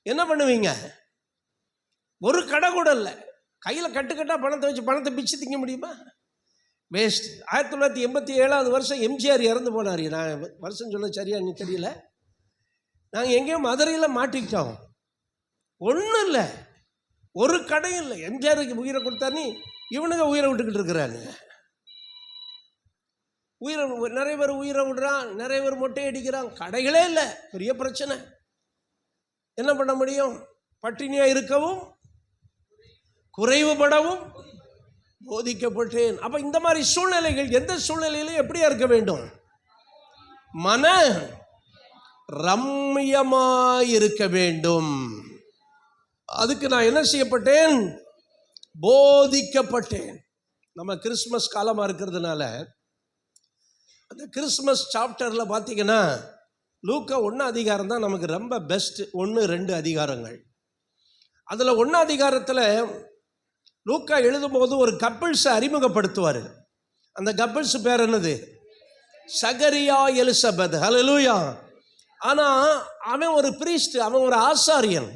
என்ன பண்ணுவீங்க? ஒரு கடை கூட இல்லை, கையில் கட்டுக்கட்டாக பணத்தை வச்சு பணத்தை பிச்சு திங்க முடியுமா? வேஸ்ட். 1987 வருஷம் எம்ஜிஆர் இறந்து போனார். நான் வருஷம் சொல்ல சரியா நீ தெரியல. நாங்கள் எங்கேயோ மதுரையில் மாட்டிக்கிட்டோம். ஒன்றும் இல்லை, ஒரு கடையும் இல்லை. எம்ஜிஆருக்கு உயிரை கொடுத்தானே இவனுங்க உயிரை விட்டுக்கிட்டு இருக்கிறானுங்க. உயிரை நிறைய பேர் உயிரை விடுறான், நிறைய பேர் மொட்டை அடிக்கிறான். கடைகளே இல்லை, பெரிய பிரச்சனை. என்ன பண்ண முடியும்? பட்டினியாக இருக்கவும் குறைவுபடவும் போதிக்கப்பட்டேன். அப்போ இந்த மாதிரி சூழ்நிலைகள் எந்த சூழ்நிலையிலும் எப்படியா இருக்க வேண்டும்? மன ரம்மியமாயிருக்க வேண்டும். அதுக்கு நான் என்ன செய்யப்பட்டேன்? போதிக்கப்பட்டேன். நம்ம கிறிஸ்மஸ் காலமாக இருக்கிறதுனால அந்த கிறிஸ்மஸ் சாப்டரில் பார்த்தீங்கன்னா லூக்கா 1 அதிகாரம் தான் நமக்கு ரொம்ப பெஸ்ட். 1, 2 அதிகாரங்கள். அதில் 1 அதிகாரத்தில் லூக்கா எழுதும்போது ஒரு கப்பிள்ஸை அறிமுகப்படுத்துவார். அந்த கப்பிள்ஸ் பேர் என்னது? சகரியா, எலிசபெத். ஹல்லேலூயா. ஆனால் அவன் ஒரு பிரீஸ்ட், அவன் ஒரு ஆசாரியன்.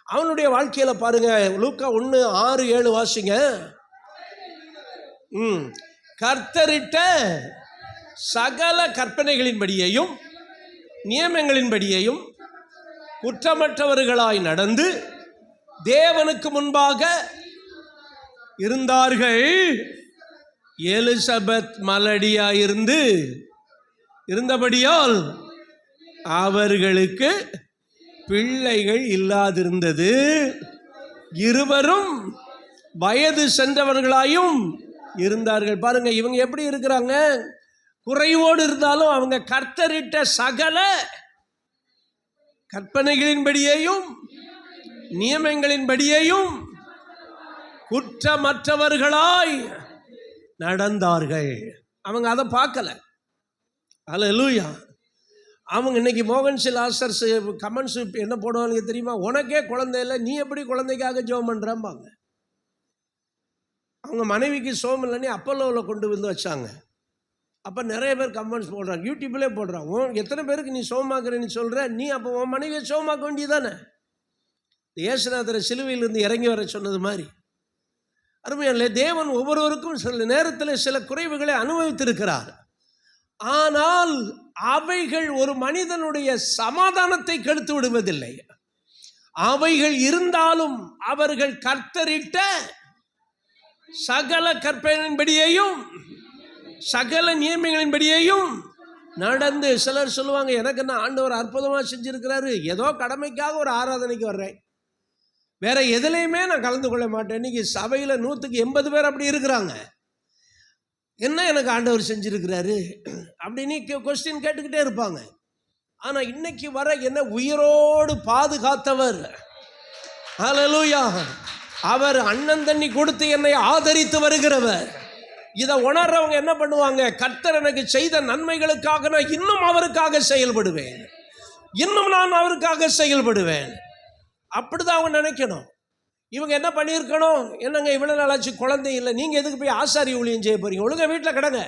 அவனுடைய வாழ்க்கையில் பாருங்க, லூக்கா 1, 6, 7 வாசிங்க. கர்த்தரிட்ட சகல கற்பனைகளின்படியையும் நியமங்களின்படியையும் குற்றமற்றவர்களாய் நடந்து தேவனுக்கு முன்பாக இருந்தார்கள். எலிசபெத் மலடியாயிருந்து இருந்தபடியால் அவர்களுக்கு பிள்ளைகள் இல்லாதிருந்தது. இருவரும் வயது சென்றவர்களாயும் இருந்தார்கள். பாருங்க, இவங்க எப்படி இருக்கிறாங்க? குறைவோடு இருந்தாலும் அவங்க கர்த்தரிட்ட சகல கற்பனைகளின்படியையும் நியமங்களின்படியையும் குற்றமற்றவர்களாய் நடந்தார்கள். அவங்க அதை பார்க்கல. ஹல்லேலூயா. அவங்க இன்னைக்கு மோகன் சில் ஆசர்ஸ் கமெண்ட்ஸ் என்ன போடுவாங்க தெரியுமா? உனக்கே குழந்தை இல்லை, நீ எப்படி குழந்தைக்காக ஜெபம் பண்ணுறாம்பாங்க. அவங்க மனைவிக்கு சோம் இல்லைன்னு அப்பல்லோவில் கொண்டு வந்து வச்சாங்க. அப்போ நிறைய பேர் கமெண்ட்ஸ் போடுறாங்க, யூடியூப்லேயே போடுறாங்க. எத்தனை பேருக்கு நீ சோமாக்குறேன்னு சொல்கிற? நீ அப்போ உன் மனைவியை சோமாக்க வேண்டியதானே? இயேசுநாதரை சிலுவையிலிருந்து இறங்கி வர சொன்னது மாதிரி. அருமையான தேவன் ஒவ்வொருவருக்கும் சில நேரத்தில் சில குறைவுகளை அனுபவித்திருக்கிறார். ஆனால் அவைகள் ஒரு மனிதனுடைய சமாதானத்தை கெடுத்து விடுவதில்லை. அவைகள் இருந்தாலும் அவர்கள் கர்த்தரிட்ட சகல கற்பனையின்படியையும் சகல நியமங்களின்படியையும் நடந்து. சிலர் சொல்லுவாங்க, எனக்கு என்ன ஆண்டவர் அற்புதமாக செஞ்சிருக்கிறாரு, ஏதோ கடமைக்காக ஒரு ஆராதனைக்கு வர்றேன், வேற எதுலையுமே நான் கலந்து கொள்ள மாட்டேன். இன்னைக்கு சபையில் 100க்கு 80 பேர் அப்படி இருக்கிறாங்க. என்ன எனக்கு ஆண்டவர் செஞ்சிருக்கிறாரு அப்படின்னு கொஸ்டின் கேட்டுக்கிட்டே இருப்பாங்க. ஆனால் இன்னைக்கு வர என்ன உயிரோடு பாதுகாத்தவர். ஹல்லேலூயா. அவர் அண்ணன் தண்ணி கொடுத்து என்னை ஆதரித்து வருகிறவர். இதை உணர்றவங்க என்ன பண்ணுவாங்க? கர்த்தர் எனக்கு செய்த நன்மைகளுக்காக நான் இன்னும் அவருக்காக செயல்படுவேன், இன்னும் நான் அவருக்காக செயல்படுவேன். அப்படிதான் அவங்க நினைக்கணும். இவங்க என்ன பண்ணியிருக்கணும்? என்னங்க இவ்வளோ நாளாச்சு குழந்தை இல்லை, நீங்கள் எதுக்கு போய் ஆசாரி ஊழியம் செய்ய போறீங்க? ஒழுங்கா வீட்டில் கிடங்க.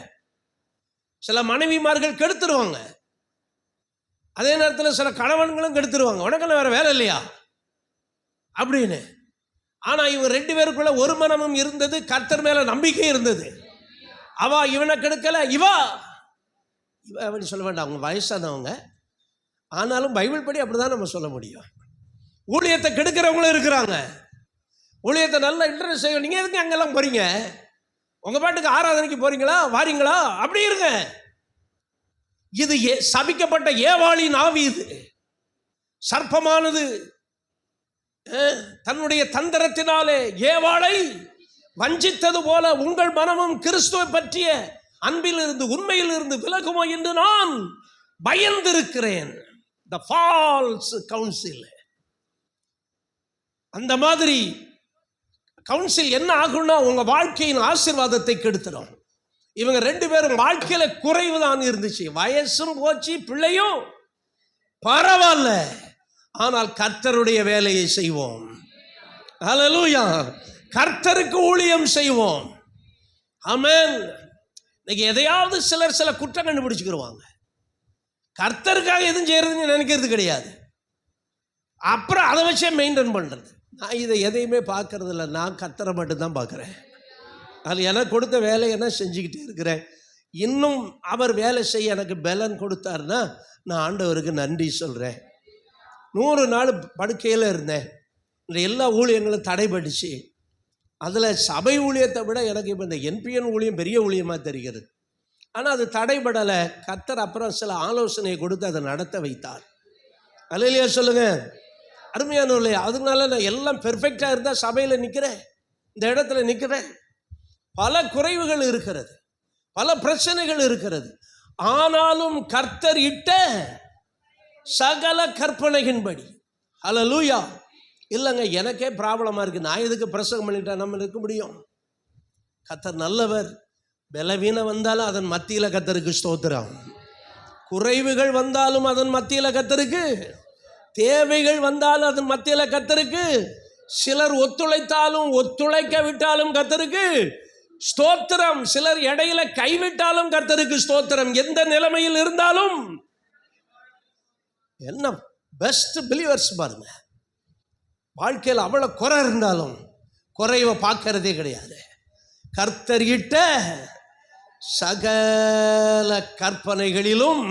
சில மனைவிமார்கள் கெடுத்துருவாங்க, அதே நேரத்தில் சில கணவன்களும் கெடுத்துருவாங்க. உனக்கெல்லாம் வேற வேலை இல்லையா அப்படின்னு. ஆனா இவங்க 2 பேருக்குள்ள ஒரு மனமும் இருந்தது, கர்த்தர் மேல நம்பிக்கை இருந்தது. அவ இவனை கெடுக்கல, இவா அப்படின்னு சொல்ல வேண்டாம், அவங்க வயசானவங்க. ஆனாலும் பைபிள் படி அப்படிதான் நம்ம சொல்ல முடியும். ஊழியத்தை கெடுக்கிறவங்களும் இருக்கிறாங்க. ஊழியத்தை நல்லா இன்ட்ரெஸ்ட் செய்ய, நீங்க எதுக்கு அங்கெல்லாம் போறீங்க, உங்க பாட்டுக்கு ஆராதனைக்கு போறீங்களா வாரீங்களா அப்படி இருங்க. இது சபிக்கப்பட்ட ஏவாளின் ஆவி. இது சர்ப்பமானது தன்னுடைய தந்திரத்தினாலே ஏவாளை வஞ்சித்தது போல உங்கள் மனமும் கிறிஸ்துவை பற்றிய அன்பில் இருந்து உண்மையில் இருந்து விலகுமோ என்று நான் பயந்திருக்கிறேன். The false counsel. அந்த மாதிரி கவுன்சில் என்ன ஆகும்னா உங்க வாழ்க்கையின் ஆசீர்வாதத்தை கெடுத்துடும். இவங்க 2 பேரும் வாழ்க்கையில குறைவு தான் இருந்துச்சு, வயசும் போச்சு, பிள்ளையும் பரவாயில்ல, ஆனால் கர்த்தருடைய வேலையை செய்வோம். ஹல்லேலூயா. கர்த்தருக்கு ஊழியம் செய்வோம். ஆமென். இன்னைக்கு எதையாவது சில குற்றம் கண்டுபிடிச்சுக்கிடுவாங்க. கர்த்தருக்காக எதுவும் செய்யறதுன்னு நினைக்கிறது கிடையாது. அப்புறம் அதை வச்சே மெயின்டைன் பண்றது. நான் இதை எதையுமே பார்க்கறது இல்லை, நான் கர்த்தரை மட்டும்தான் பார்க்குறேன். அது எனக்கு கொடுத்த வேலையை நான் செஞ்சுக்கிட்டே இருக்கிறேன். இன்னும் அவர் வேலை செய்ய எனக்கு பலன் கொடுத்தாருன்னா நான் ஆண்டவருக்கு நன்றி சொல்கிறேன். 100 நாள் படுக்கையில் இருந்தேன், இந்த எல்லா ஊழியங்களும் தடைபட்டுச்சு. அதில் சபை ஊழியத்தை விட எனக்கு இப்போ இந்த என்பிஎன் ஊழியம் பெரிய ஊழியமாக தெரிகிறது. ஆனால் அது தடைபடலை. கர்த்தர் அப்புறம் சில ஆலோசனையை கொடுத்து அதை நடத்த வைத்தார். அல்லேலூயா சொல்லுங்க. அருமையான இல்லையா? அதனால நான் எல்லாம் பெர்ஃபெக்டாக இருந்தால் சபையில் நிற்கிறேன், இந்த இடத்துல நிற்கிறேன். பல குறைவுகள் இருக்கிறது, பல பிரச்சனைகள் இருக்கிறது. ஆனாலும் கர்த்தர் இட்ட சகல கற்பனையின்படி. ஹல்லேலூயா. இல்லைங்க எனக்கே ப்ராப்ளமாக இருக்குது, நான் எதுக்கு பிரசங்கம் பண்ணிட்டா நம்ம இருக்க முடியும்? கர்த்தர் நல்லவர். பலவீனம் வந்தாலும் அதன் மத்தியில் கர்த்தருக்கு ஸ்தோத்திரம். குறைவுகள் வந்தாலும் அதன் மத்தியில் கர்த்தருக்கு, தேவைகள் வந்தாலும் அதன் மத்தியில் கர்த்தருக்கு, சிலர் ஒத்துழைத்தாலும் ஒத்துழைக்க விட்டாலும் கர்த்தருக்கு ஸ்தோத்திரம், சிலர் இடையில கைவிட்டாலும் கர்த்தருக்கு ஸ்தோத்திரம். எந்த நிலைமையில் இருந்தாலும் என்ன பெஸ்ட் பிலீவர்ஸ் பாருங்க, வாழ்க்கையில் அவ்வளவு குறை இருந்தாலும் குறைவை பார்க்கறதே கிடையாது. கர்த்தர் இட்ட சகல கற்பனைகளிலும்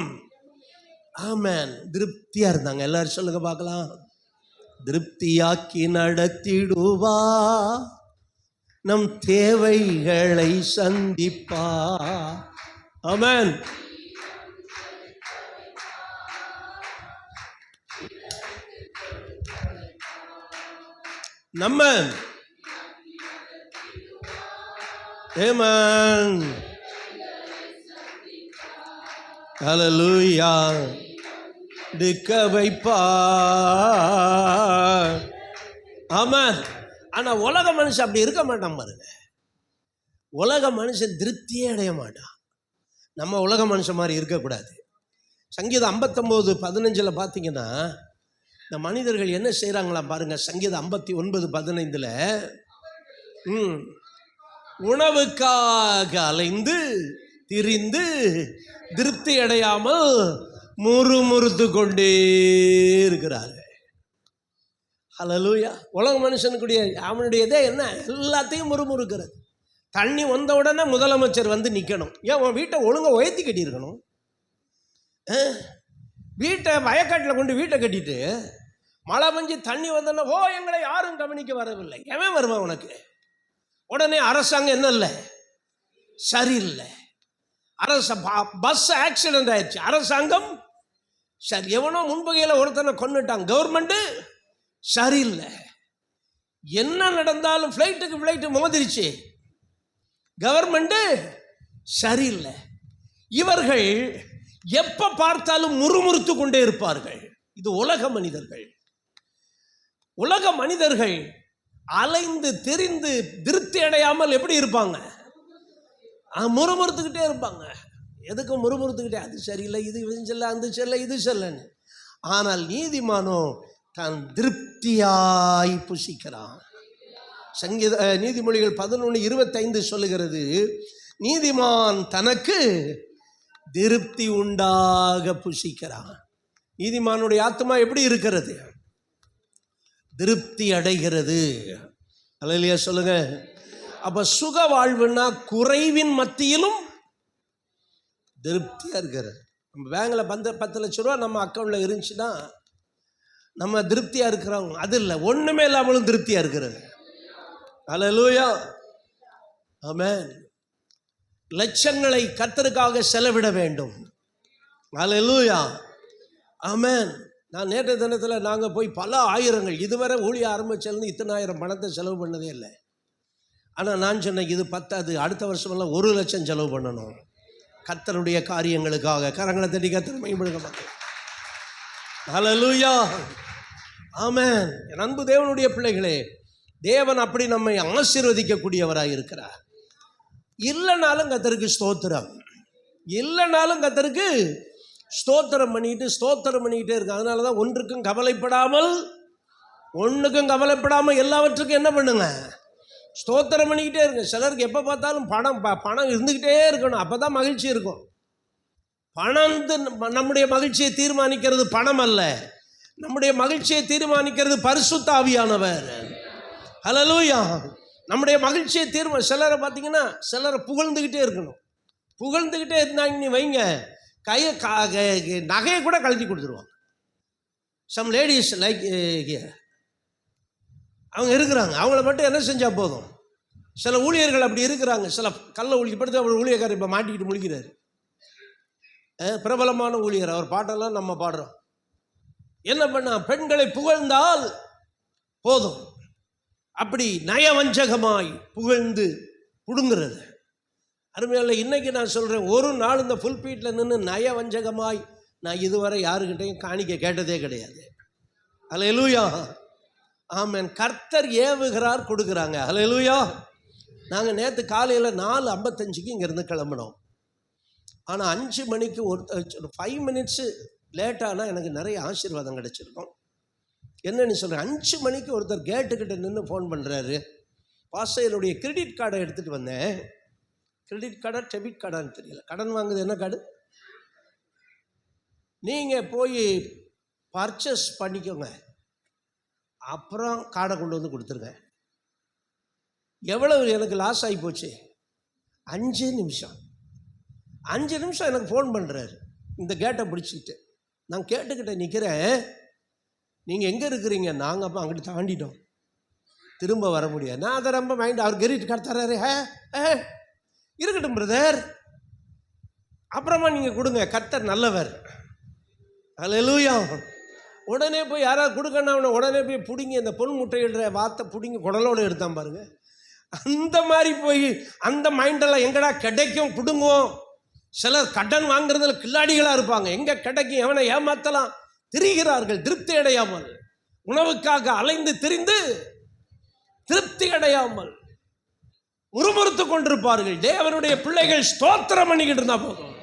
ஆமென் திருப்தியா இருந்தாங்க. எல்லாரும் சொல்லுங்க பார்க்கலாம். திருப்தியாக்கி நடத்திடுவா, நம் தேவைகளை சந்திப்பா. ஆமென். நம்ம ஆமென். ஹல்லேலூயா. நிற்க வைப்பா. ஆமென். ஆனா உலக மனுஷன் அப்படி இருக்க மாட்டான் பாருங்க. உலக மனுஷன் திருப்தியே அடைய மாட்டான். நம்ம உலக மனுஷன் மாதிரி இருக்கக்கூடாது. சங்கீதம் 59:15 பார்த்தீங்கன்னா இந்த மனிதர்கள் என்ன செய்கிறாங்களா பாருங்க. சங்கீதம் 59:15 உணவுக்காக அலைந்து திரிந்து திருப்தி அடையாமல் முறுமுறுத்து கொண்டே இருக்கிறார்கள். ஹல்லேலூயா. உலக மனுஷனுக்குடைய அவனுடையதே என்ன? எல்லாத்தையும் முறுமுறுக்கிறது. தண்ணி வந்த உடனே முதலமைச்சர் வந்து நிற்கணும். ஏன் உன் வீட்டை ஒழுங்காக உயர்த்தி கட்டியிருக்கணும். வீட்டை வயக்காட்டில் கொண்டு வீட்டை கட்டிட்டு மழை பெஞ்சு தண்ணி வந்தோன்னா ஓ எங்களை யாரும் கவனிக்க வரவில்லை. எவன் வருவான் உனக்கு? உடனே அரசாங்கம் என்ன இல்லை, சரியில்லை. பஸ் ஆக்சிடென்ட் ஆயிடுச்சு, அரசாங்கம் சரி. எவனோ முன்பகையில் ஒருத்தனை கொண்டுட்டான், கவர்மெண்ட்டு சரியில்லை. என்ன நடந்தாலும் ஃப்ளைட்டு மோதிருச்சு, கவர்மெண்ட்டு சரியில்லை. இவர்கள் எப்ப பார்த்தாலும் முறுமுறுத்து கொண்டே இருப்பார்கள். இது உலக மனிதர்கள். உலக மனிதர்கள் அலைந்து திரிந்து திருப்தி அடையாமல் எப்படி இருப்பாங்க? முறுமுறுத்துக்கிட்டே இருப்பாங்க. எதுக்கும் முறுமுறுத்துக்கிட்டே, அது சரியில்லை, இது செல்ல, அந்த செல்ல, இது செல்லன்னு. ஆனால் நீதிமானோ தான் திருப்தியாய் புசிக்கிறான். நீதிமொழிகள் 11:25 சொல்லுகிறது, நீதிமான் தனக்கு திருப்தி உண்டாக புசிக்கிறான். நீதிமானுடைய ஆத்மா எப்படி இருக்கிறது? திருப்தி அடைகிறது. அல்லேலூயா சொல்லுங்க. அப்ப சுக வாழ்வுன்னா குறைவின் மத்தியிலும் திருப்தியா இருக்கிறது. நம்ம பேங்க்ல 10 லட்ச ரூபா நம்ம அக்கௌண்ட்ல இருந்துச்சுன்னா நம்ம திருப்தியா இருக்கிறோம். அது இல்லை, ஒண்ணுமே இல்லாமலும் திருப்தியா இருக்கிறது. அல்லேலூயா, ஆமென். லட்சங்களை கர்த்தருக்காக செலவிட வேண்டும். அல்லேலூயா, ஆமென். நான் நேற்று தினத்தில் நாங்கள் போய் பல ஆயிரங்கள், இதுவரை ஊழிய ஆரம்பிச்சிருந்து இத்தனை ஆயிரம் பணத்தை செலவு பண்ணதே இல்லை. ஆனால் நான் சொன்னேன், இது பத்தாது, அடுத்த வருஷமெல்லாம் 1 லட்சம் செலவு பண்ணணும் கர்த்தருடைய காரியங்களுக்காக. கரங்களை தட்டி கர்த்தரை மகிமைப்படுங்க. ஹல்லேலூயா, ஆமென். என் அன்பு தேவனுடைய பிள்ளைகளே, தேவன் அப்படி நம்மை ஆசீர்வதிக்கக்கூடியவராக இருக்கிறார். இல்லைனாலும் கர்த்தருக்கு ஸ்தோத்திரம், இல்லைனாலும் கர்த்தருக்கு ஸ்தோத்திரம் பண்ணிக்கிட்டே இருக்கு. அதனால தான் ஒன்றுக்கும் கவலைப்படாமல் எல்லாவற்றுக்கும் என்ன பண்ணுங்க? ஸ்தோத்திரம் பண்ணிக்கிட்டே இருங்க. சிலருக்கு எப்போ பார்த்தாலும் பணம் இருந்துக்கிட்டே இருக்கணும், அப்போ தான் மகிழ்ச்சி இருக்கும். பணம் நம்முடைய மகிழ்ச்சியை தீர்மானிக்கிறது பணம் அல்ல, நம்முடைய மகிழ்ச்சியை தீர்மானிக்கிறது பரிசுத்த ஆவியானவர். ஹல்லேலூயா. நம்முடைய மகிழ்ச்சியை சிலரை பார்த்தீங்கன்னா, சிலரை புகழ்ந்துக்கிட்டே இருக்கணும். புகழ்ந்துக்கிட்டே இருந்தாங்க நீ வைங்க, நகையை கூட கழட்டி கொடுத்துருவாங்க. சம் லேடிஸ் லைக் அவங்க இருக்கிறாங்க, அவங்கள மட்டும் என்ன செஞ்சால் போதும். சில ஊழியர்கள் அப்படி இருக்கிறாங்க. சில கள்ள ஊழியப்படுத்த அவர் ஊழியக்காரர் இப்போ மாட்டிக்கிட்டு முழிக்கிறார். பிரபலமான ஊழியர், அவர் பாட்டெல்லாம் நம்ம பாடுறோம். என்ன பண்ண, பெண்களை புகழ்ந்தால் போதும், அப்படி நயவஞ்சகமாய் புகழ்ந்து புடுங்கிறது. அருமையால, இன்னைக்கு நான் சொல்கிறேன், ஒரு நாள் இந்த புல்பீட்டில் நின்று நயவஞ்சகமாய் நான் இதுவரை யாருக்கிட்டையும் காணிக்க கேட்டதே கிடையாது. அல்லேலூயா, ஆமென். கர்த்தர் ஏவுகிறார், கொடுக்குறாங்க. அல்லேலூயா. நாங்கள் நேற்று காலையில் 4:55 இங்கேருந்து கிளம்பினோம். ஆனால் 5 மணிக்கு ஒரு 5 மினிட்ஸு லேட்டானால் எனக்கு நிறைய ஆசீர்வாதம் கிடச்சிருக்கும். என்னன்னு சொல்கிறேன், 5 மணிக்கு ஒருத்தர் கேட்டுக்கிட்ட நின்று ஃபோன் பண்ணுறாரு. பாஸ்டருடைய கிரெடிட் கார்டை எடுத்துகிட்டு வந்தேன். கிரெடிட் கார்டா டெபிட் கார்டான்னு தெரியல, கடன் வாங்குது என்ன கார்டு, நீங்கள் போய் பர்ச்சேஸ் பண்ணிக்கோங்க, அப்புறம் கார்டை கொண்டு வந்து கொடுத்துருங்க. எவ்வளவு எனக்கு லாஸ் ஆகி போச்சு, 5 நிமிஷம் எனக்கு ஃபோன் பண்ணுறாரு. இந்த கேட்டை பிடிச்சிக்கிட்டு நான் கேட்டுக்கிட்ட நிற்கிறேன். நீங்கள் எங்கே இருக்கிறீங்க? நாங்கள் அப்போ அங்கிட்டு தாண்டிட்டோம், திரும்ப வர முடியாது. நான் அதை ரொம்ப மைண்ட், அவர் கிரெடிட் கார்டு தர்றாரு. இருக்கட்டும் பிரதர், அப்புறமா நீங்கள் கொடுங்க, கர்த்தர் நல்லவர். அல்லேலூயா. உடனே போய் யாராவது கொடுக்கணும், அவனை உடனே போய் பிடிங்கி அந்த பொன் முட்டையிடுற வார்த்தை பிடிங்கி குடலோடு எடுத்தான் பாருங்க. அந்த மாதிரி போய் அந்த மைண்டெல்லாம் எங்கடா கிடைக்கும் பிடுங்குவோம். சிலர் கடன் வாங்குறதுல கில்லாடிகளாக இருப்பாங்க. எங்கே கிடைக்கும், எவனை ஏமாத்தலாம் திரிகிறார்கள், திருப்தி அடையாமல். உணவுக்காக அலைந்து திரிந்து திருப்தி அடையாமல் முறுமுறுத்து கொண்டிருப்பார்கள். தேவனுடைய பிள்ளைகள் ஸ்தோத்திரம் பண்ணிக்கிட்டு இருந்தா போதும்.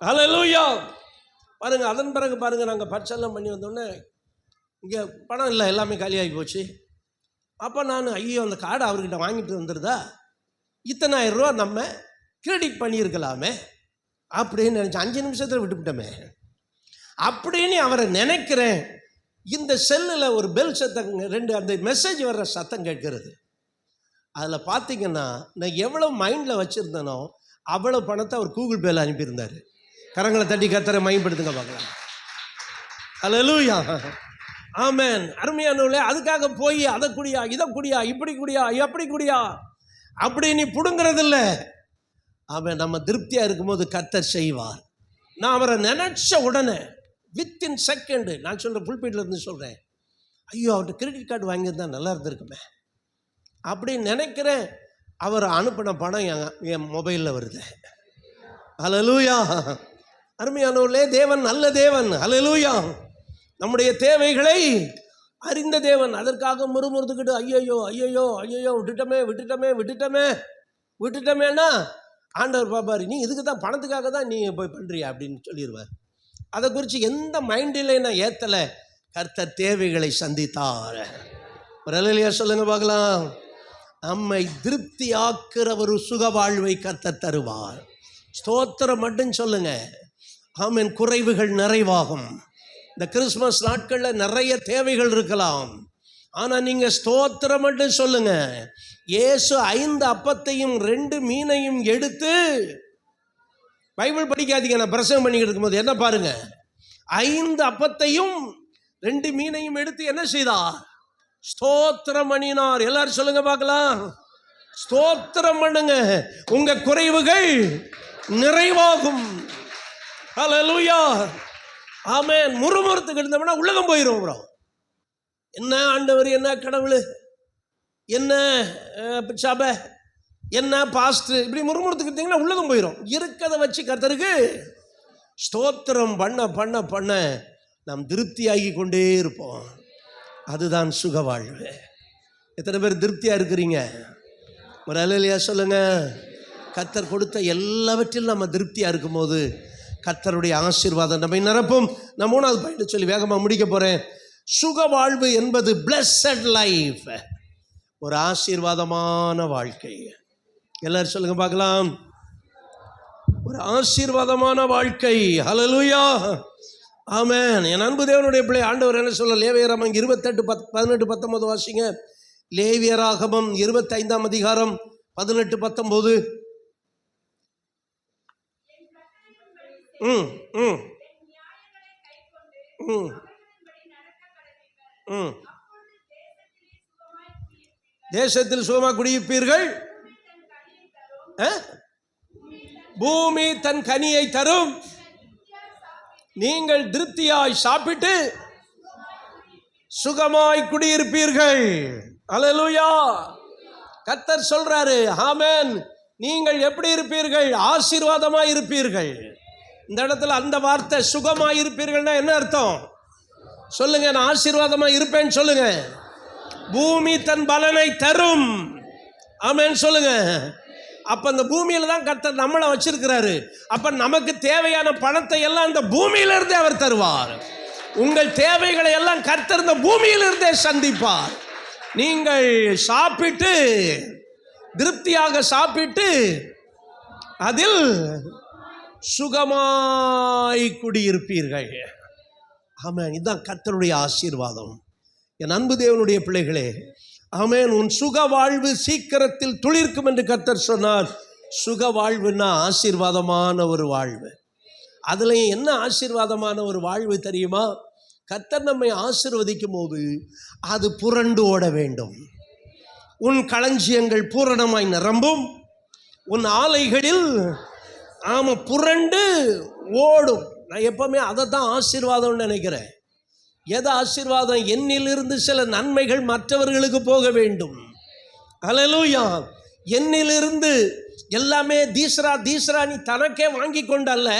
ஹல்லேலூயா. பாருங்க, அதன் பிறகு பாருங்க, நாங்கள் பர்ச்செல்லாம் பண்ணி வந்தோடனே இங்கே பணம் இல்லை, எல்லாமே காலியாகி போச்சு. அப்போ நான் ஐயோ அந்த கார்டை அவர்கிட்ட வாங்கிட்டு வந்துருதா, இத்தனை ஆயிரம் ரூபா நம்ம கிரெடிட் பண்ணியிருக்கலாமே அப்படின்னு நினச்சேன். 5 நிமிஷத்தில் விட்டுவிட்டோமே அப்படின்னு அவரை நினைக்கிறேன். இந்த செல்லில் ஒரு பெல் சத்தம், 2 அந்த மெசேஜ் வர்ற சத்தம் கேட்கிறது. அதில் பார்த்தீங்கன்னா, நான் எவ்வளோ மைண்டில் வச்சுருந்தேனோ அவ்வளோ பணத்தை அவர் கூகுள் பேல அனுப்பியிருந்தார். கரங்களை தட்டி கர்த்தரை மகிமைப்படுத்துங்க பார்க்கலாம். அல்லேலூயா, ஆமென். அருமையானவர்களே, அதுக்காக போய் அதை குடியா, இதை குடியா, இப்படி குடியா, எப்படி குடியா அப்படி நீ பிடுங்கிறதில்ல. அவன் நம்ம திருப்தியாக இருக்கும்போது கர்த்தர் செய்வார். நான் அவரை நினச்ச உடனே வித்தின் செகண்டு, நான் சொல்கிறேன், புல்பீட்டில் இருந்து சொல்கிறேன், ஐயோ அவர்கிட்ட கிரெடிட் கார்டு வாங்கியிருந்தா நல்லா இருந்திருக்குமே அப்படின்னு நினைக்கிறேன். அவர் அனுப்பின பணம் என் மொபைலில் வருது. அல்லேலூயா. அருமையானவர்களே, தேவன் நல்ல தேவன். அல்லேலூயா. நம்முடைய தேவைகளை அறிந்த தேவன். அதற்காக முறுமுறுத்துக்கிட்டு ஐயோ ஐயோ ஐயோ விட்டுட்டமேன்னா ஆண்டவர் பாப்பாரு, நீ இதுக்கு தான், பணத்துக்காக தான் நீ போய் பண்ணுறியா அப்படின்னு சொல்லிடுவார். அதை குறித்து எந்த மைண்டில் நான் ஏற்றலை. கர்த்தர் தேவைகளை சந்தித்தார். ஒரு அல்லேலூயா சொல்லுங்க பார்க்கலாம். நம்மை திருப்தி ஆக்கிற ஒரு சுக வாழ்வை கர்த்தர் தருவார். ஸ்தோத்திரம் மட்டும் சொல்லுங்க. ஆமென். குறைவுகள் நிறைவாகும். இந்த கிறிஸ்மஸ் நாட்களில் நிறைய தேவைகள் இருக்கலாம். ஆனால் நீங்கள் ஸ்தோத்திரம் மட்டும் சொல்லுங்க. இயேசு 5 அப்பத்தையும் 2 மீனையும் எடுத்து, பைபிள் படிக்காதீங்க, நான் பிரசங்கம் பண்ணிக்கிட்டு இருக்கும்போது என்ன பாருங்க, 5 அப்பத்தையும் 2 மீனையும் எடுத்து என்ன செய்தார்? ஸ்தோத்திரம் பண்ணினார். எல்லாரும் சொல்லுங்க பார்க்கலாம். ஸ்தோத்திரம் பண்ணுங்க, உங்க குறைவுகள் நிறைவாகும். ஹல்லேலூயா, ஆமென். முறுமுறுத்துக்கு இருந்தோம்னா உள்ளகம் போயிடும். அப்புறம் என்ன ஆண்டவர், என்ன கடவுள், என்ன சபை, என்ன பாஸ்டர், இப்படி முறுமுறுத்துக்கிட்டீங்கன்னா உள்ளகம் போயிடும். இருக்கிறத வச்சு கர்த்தருக்கு ஸ்தோத்திரம் பண்ண பண்ண பண்ண நாம் திருப்தியாகி கொண்டே இருப்போம். அதுதான் சுக வாழ்வு. எத்தனை பேர் திருப்தியாக இருக்கிறீங்க? ஒரு அல்லேலூயா சொல்லுங்க. கர்த்தர் கொடுத்த எல்லாவற்றிலும் நம்ம திருப்தியாக இருக்கும்போது கர்த்தருடைய ஆசீர்வாதம் நம்மை நிரப்பும். நான் 3வது பாயிண்ட் சொல்லி வேகமாக முடிக்க போகிறேன். சுக வாழ்வு என்பது பிளெஸட் லைஃப், ஒரு ஆசீர்வாதமான வாழ்க்கை. எல்லாரும் சொல்லுங்க பார்க்கலாம். ஒரு ஆசீர்வாதமான வாழ்க்கை. ஹல்லேலூயா, ஆமென். என் அன்பு தேவனுடைய பிள்ளை, ஆண்டவர் என்ன சொல்ல? லேவியராகமம் 28 18 19 வாசிங்க. லேவியராகமம் 25ஆம் அதிகாரம் 18 19. தேசத்தில் சுகமாக குடியிருப்பீர்கள், பூமி தன் கனியை தரும், நீங்கள் திருப்தியாய் சாப்பிட்டு சுகமாய் குடியிருப்பீர்கள். அல்லேலூயா, கர்த்தர் சொல்றாரு. ஆமென். நீங்கள் எப்படி இருப்பீர்கள்? ஆசீர்வாதமாய் இருப்பீர்கள். இந்த இடத்துல அந்த வார்த்தை சுகமாய் இருப்பீர்கள்னா என்ன அர்த்தம் சொல்லுங்க? நான் ஆசீர்வாதமாய் இருப்பேன்னு சொல்லுங்க. பூமி தன் பலனை தரும். ஆமென் சொல்லுங்க. அப்ப அந்த பூமியில தான் கர்த்தர் நம்மளை வச்சிருக்கிறாரு. அப்ப நமக்கு தேவையான பணத்தை எல்லாம் இந்த பூமியிலிருந்தே அவர் தருவார். உங்கள் தேவைகளை எல்லாம் கர்த்தர் இந்த பூமியிலிருந்தே சந்திப்பார். நீங்கள் சாப்பிட்டு திருப்தியாக சாப்பிட்டு அதில் சுகமாய் குடியிருப்பீர்கள். ஆமென். இதுதான் கர்த்தருடைய ஆசீர்வாதம். என் அன்பு தேவனுடைய பிள்ளைகளே, ஆமென். உன் சுக வாழ்வு சீக்கிரத்தில் துளிர்க்கும் என்று கர்த்தர் சொன்னார். சுக வாழ்வுன்னா ஆசீர்வாதமான ஒரு வாழ்வு. அதுலேயும் என்ன ஆசீர்வாதமான ஒரு வாழ்வு தெரியுமா? கர்த்தர் நம்மை ஆசீர்வதிக்கும் போது அது புரண்டு ஓட வேண்டும். உன் களஞ்சியங்கள் பூரணமாய் நிரம்பும், உன் ஆலைகளில் புரண்டு ஓடும். நான் எப்பவுமே அதை தான் ஆசீர்வாதம்னு நினைக்கிறேன். எது ஆசீர்வாதம்? என்னிலிருந்து சில நன்மைகள் மற்றவர்களுக்கு போக வேண்டும். அல்லேலூயா. என்னிலிருந்து எல்லாமே தீஸ்ரா தீஸ்ரா நீ தனக்கே வாங்கி கொண்டல்ல,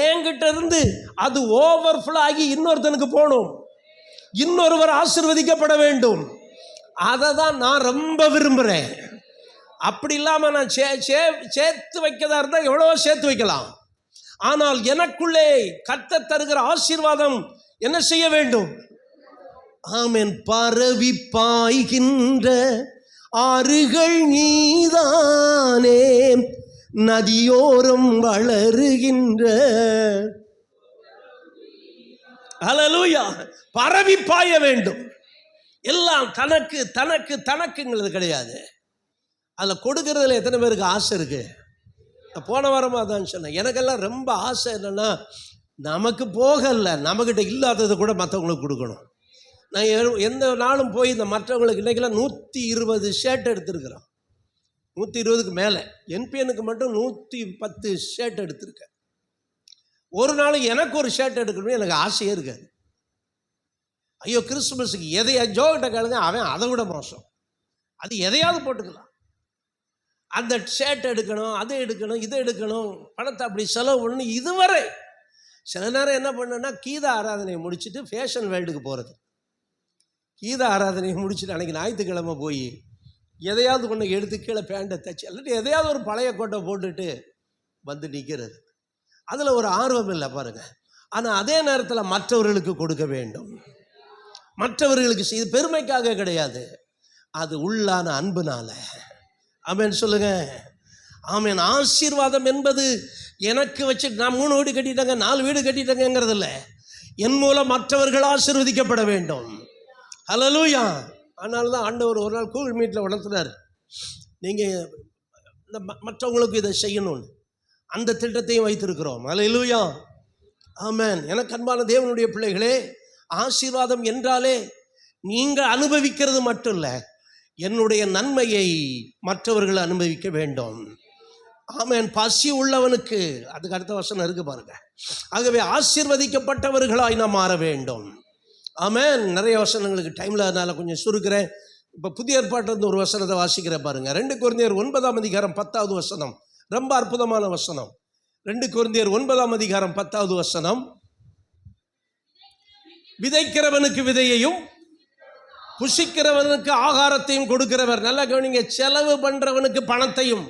என்கிட்ட இருந்து அது ஓவர்ஃப்ளோ ஆகி இன்னொருத்தனுக்கு போகணும், இன்னொருவர் ஆசீர்வதிக்கப்பட வேண்டும். அதை தான் நான் ரொம்ப விரும்புகிறேன். அப்படி இல்லாமல் நான் சேர்த்து வைக்கதா இருந்தால் எவ்வளவோ சேர்த்து வைக்கலாம். ஆனால் எனக்குள்ளே கர்த்தர் தருகிற ஆசீர்வாதம் என்ன செய்ய வேண்டும்? ஆமென். பரவி பாய்கின்ற ஆறுகள் நீதானே, நதியோரம் வளருகின்ற. ஹல்லேலூயா. பரவி பாய வேண்டும். எல்லாம் தனக்கு தனக்கு தனக்குங்கிறது கிடையாது. அதில் கொடுக்கறதுல எத்தனை பேருக்கு ஆசை இருக்கு? போன வாரமாக தான் சொன்னேன். எனக்கெல்லாம் ரொம்ப ஆசை என்னென்னா, நமக்கு போகல, நம்மக்கிட்ட இல்லாததை கூட மற்றவங்களுக்கு கொடுக்கணும். நான் எந்த நாளும் போய் இந்த மற்றவங்களுக்கு இன்றைக்கெல்லாம் 120 ஷர்ட் எடுத்திருக்கிறோம். 120க்கு மேலே. என்பிஎனுக்கு மட்டும் 110 ஷர்ட் எடுத்திருக்கேன். ஒரு நாள் எனக்கு ஒரு ஷர்ட் எடுக்கணும்னு எனக்கு ஆசையே இருக்காது. ஐயோ கிறிஸ்துமஸுக்கு எதையா ஜோகிட்ட கேளுங்க, அவன் அதை விட மோசம். அது எதையாவது போட்டுக்கலாம். அந்த ஷர்ட் எடுக்கணும், அதை எடுக்கணும், இதை எடுக்கணும், பணத்தை அப்படி செலவு பண்ணணும். இதுவரை சில நேரம் என்ன பண்ணேன்னா, கீத ஆராதனையை முடிச்சுட்டு ஃபேஷன் வேர்ல்டுக்கு போகிறது. கீத ஆராதனையை முடிச்சுட்டு அன்றைக்கி ஞாயிற்றுக்கிழமை போய் எதையாவது கொண்டு எடுத்து கீழே பேண்ட்டை தைச்சி இல்லாட்டி எதையாவது ஒரு பழைய கோட்டை போட்டுட்டு வந்து நிற்கிறது. அதில் ஒரு ஆர்வம் இல்லை பாருங்கள். ஆனால் அதே நேரத்தில் மற்றவர்களுக்கு கொடுக்க வேண்டும். மற்றவர்களுக்கு இது பெருமைக்காக கிடையாது, அது உள்ளான அன்புனால. ஆமென் சொல்லுங்க. ஆமென். ஆசீர்வாதம் என்பது எனக்கு வச்சு நான் 3 வீடு கட்டிட்டேங்க 4 வீடு கட்டிட்டேங்கிறது இல்லை. என் மூலம் மற்றவர்கள் ஆசீர்வதிக்கப்பட வேண்டும். ஹல்லேலூயா. அதனால தான் ஆண்டவர் ஒரு நாள் கூகுள் மீட்டில் உணர்த்தினார், நீங்கள் இந்த மற்றவங்களுக்கு இதை செய்யணும்னு. அந்த திட்டத்தையும் வைத்திருக்கிறோம். ஹல்லேலூயா. ஆமென். எனக்கு அன்பான தேவனுடைய பிள்ளைகளே, ஆசீர்வாதம் என்றாலே நீங்கள் அனுபவிக்கிறது மட்டும் இல்லை, என்னுடைய நன்மையை மற்றவர்கள் அனுபவிக்க வேண்டும். ஆமென். பசி உள்ளவனுக்கு, அதுக்கு அடுத்த வசனம் இருக்கு பாருங்க. ஆகவே ஆசீர்வதிக்கப்பட்டவர்களாய் நாம் மாற வேண்டும். ஆமென். நிறைய வசனங்களுக்கு டைமில் அதனால கொஞ்சம் சுருக்கிறேன். இப்போ புதிய ஏற்பாட்டிலிருந்து ஒரு வசனத்தை வாசிக்கிற பாருங்க. 2 கொரிந்தியர் 9ஆம் அதிகாரம் 10வது வசனம், ரொம்ப அற்புதமான வசனம். 2 கொரிந்தியர் 9ஆம் அதிகாரம் 10வது வசனம். விதைக்கிறவனுக்கு விதையையும் புசிக்கிறவனுக்கு ஆகாரத்தையும் கொடுக்கிறவர். நல்லா கவனிங்க, செலவு பண்றவனுக்கு பணத்தையும்.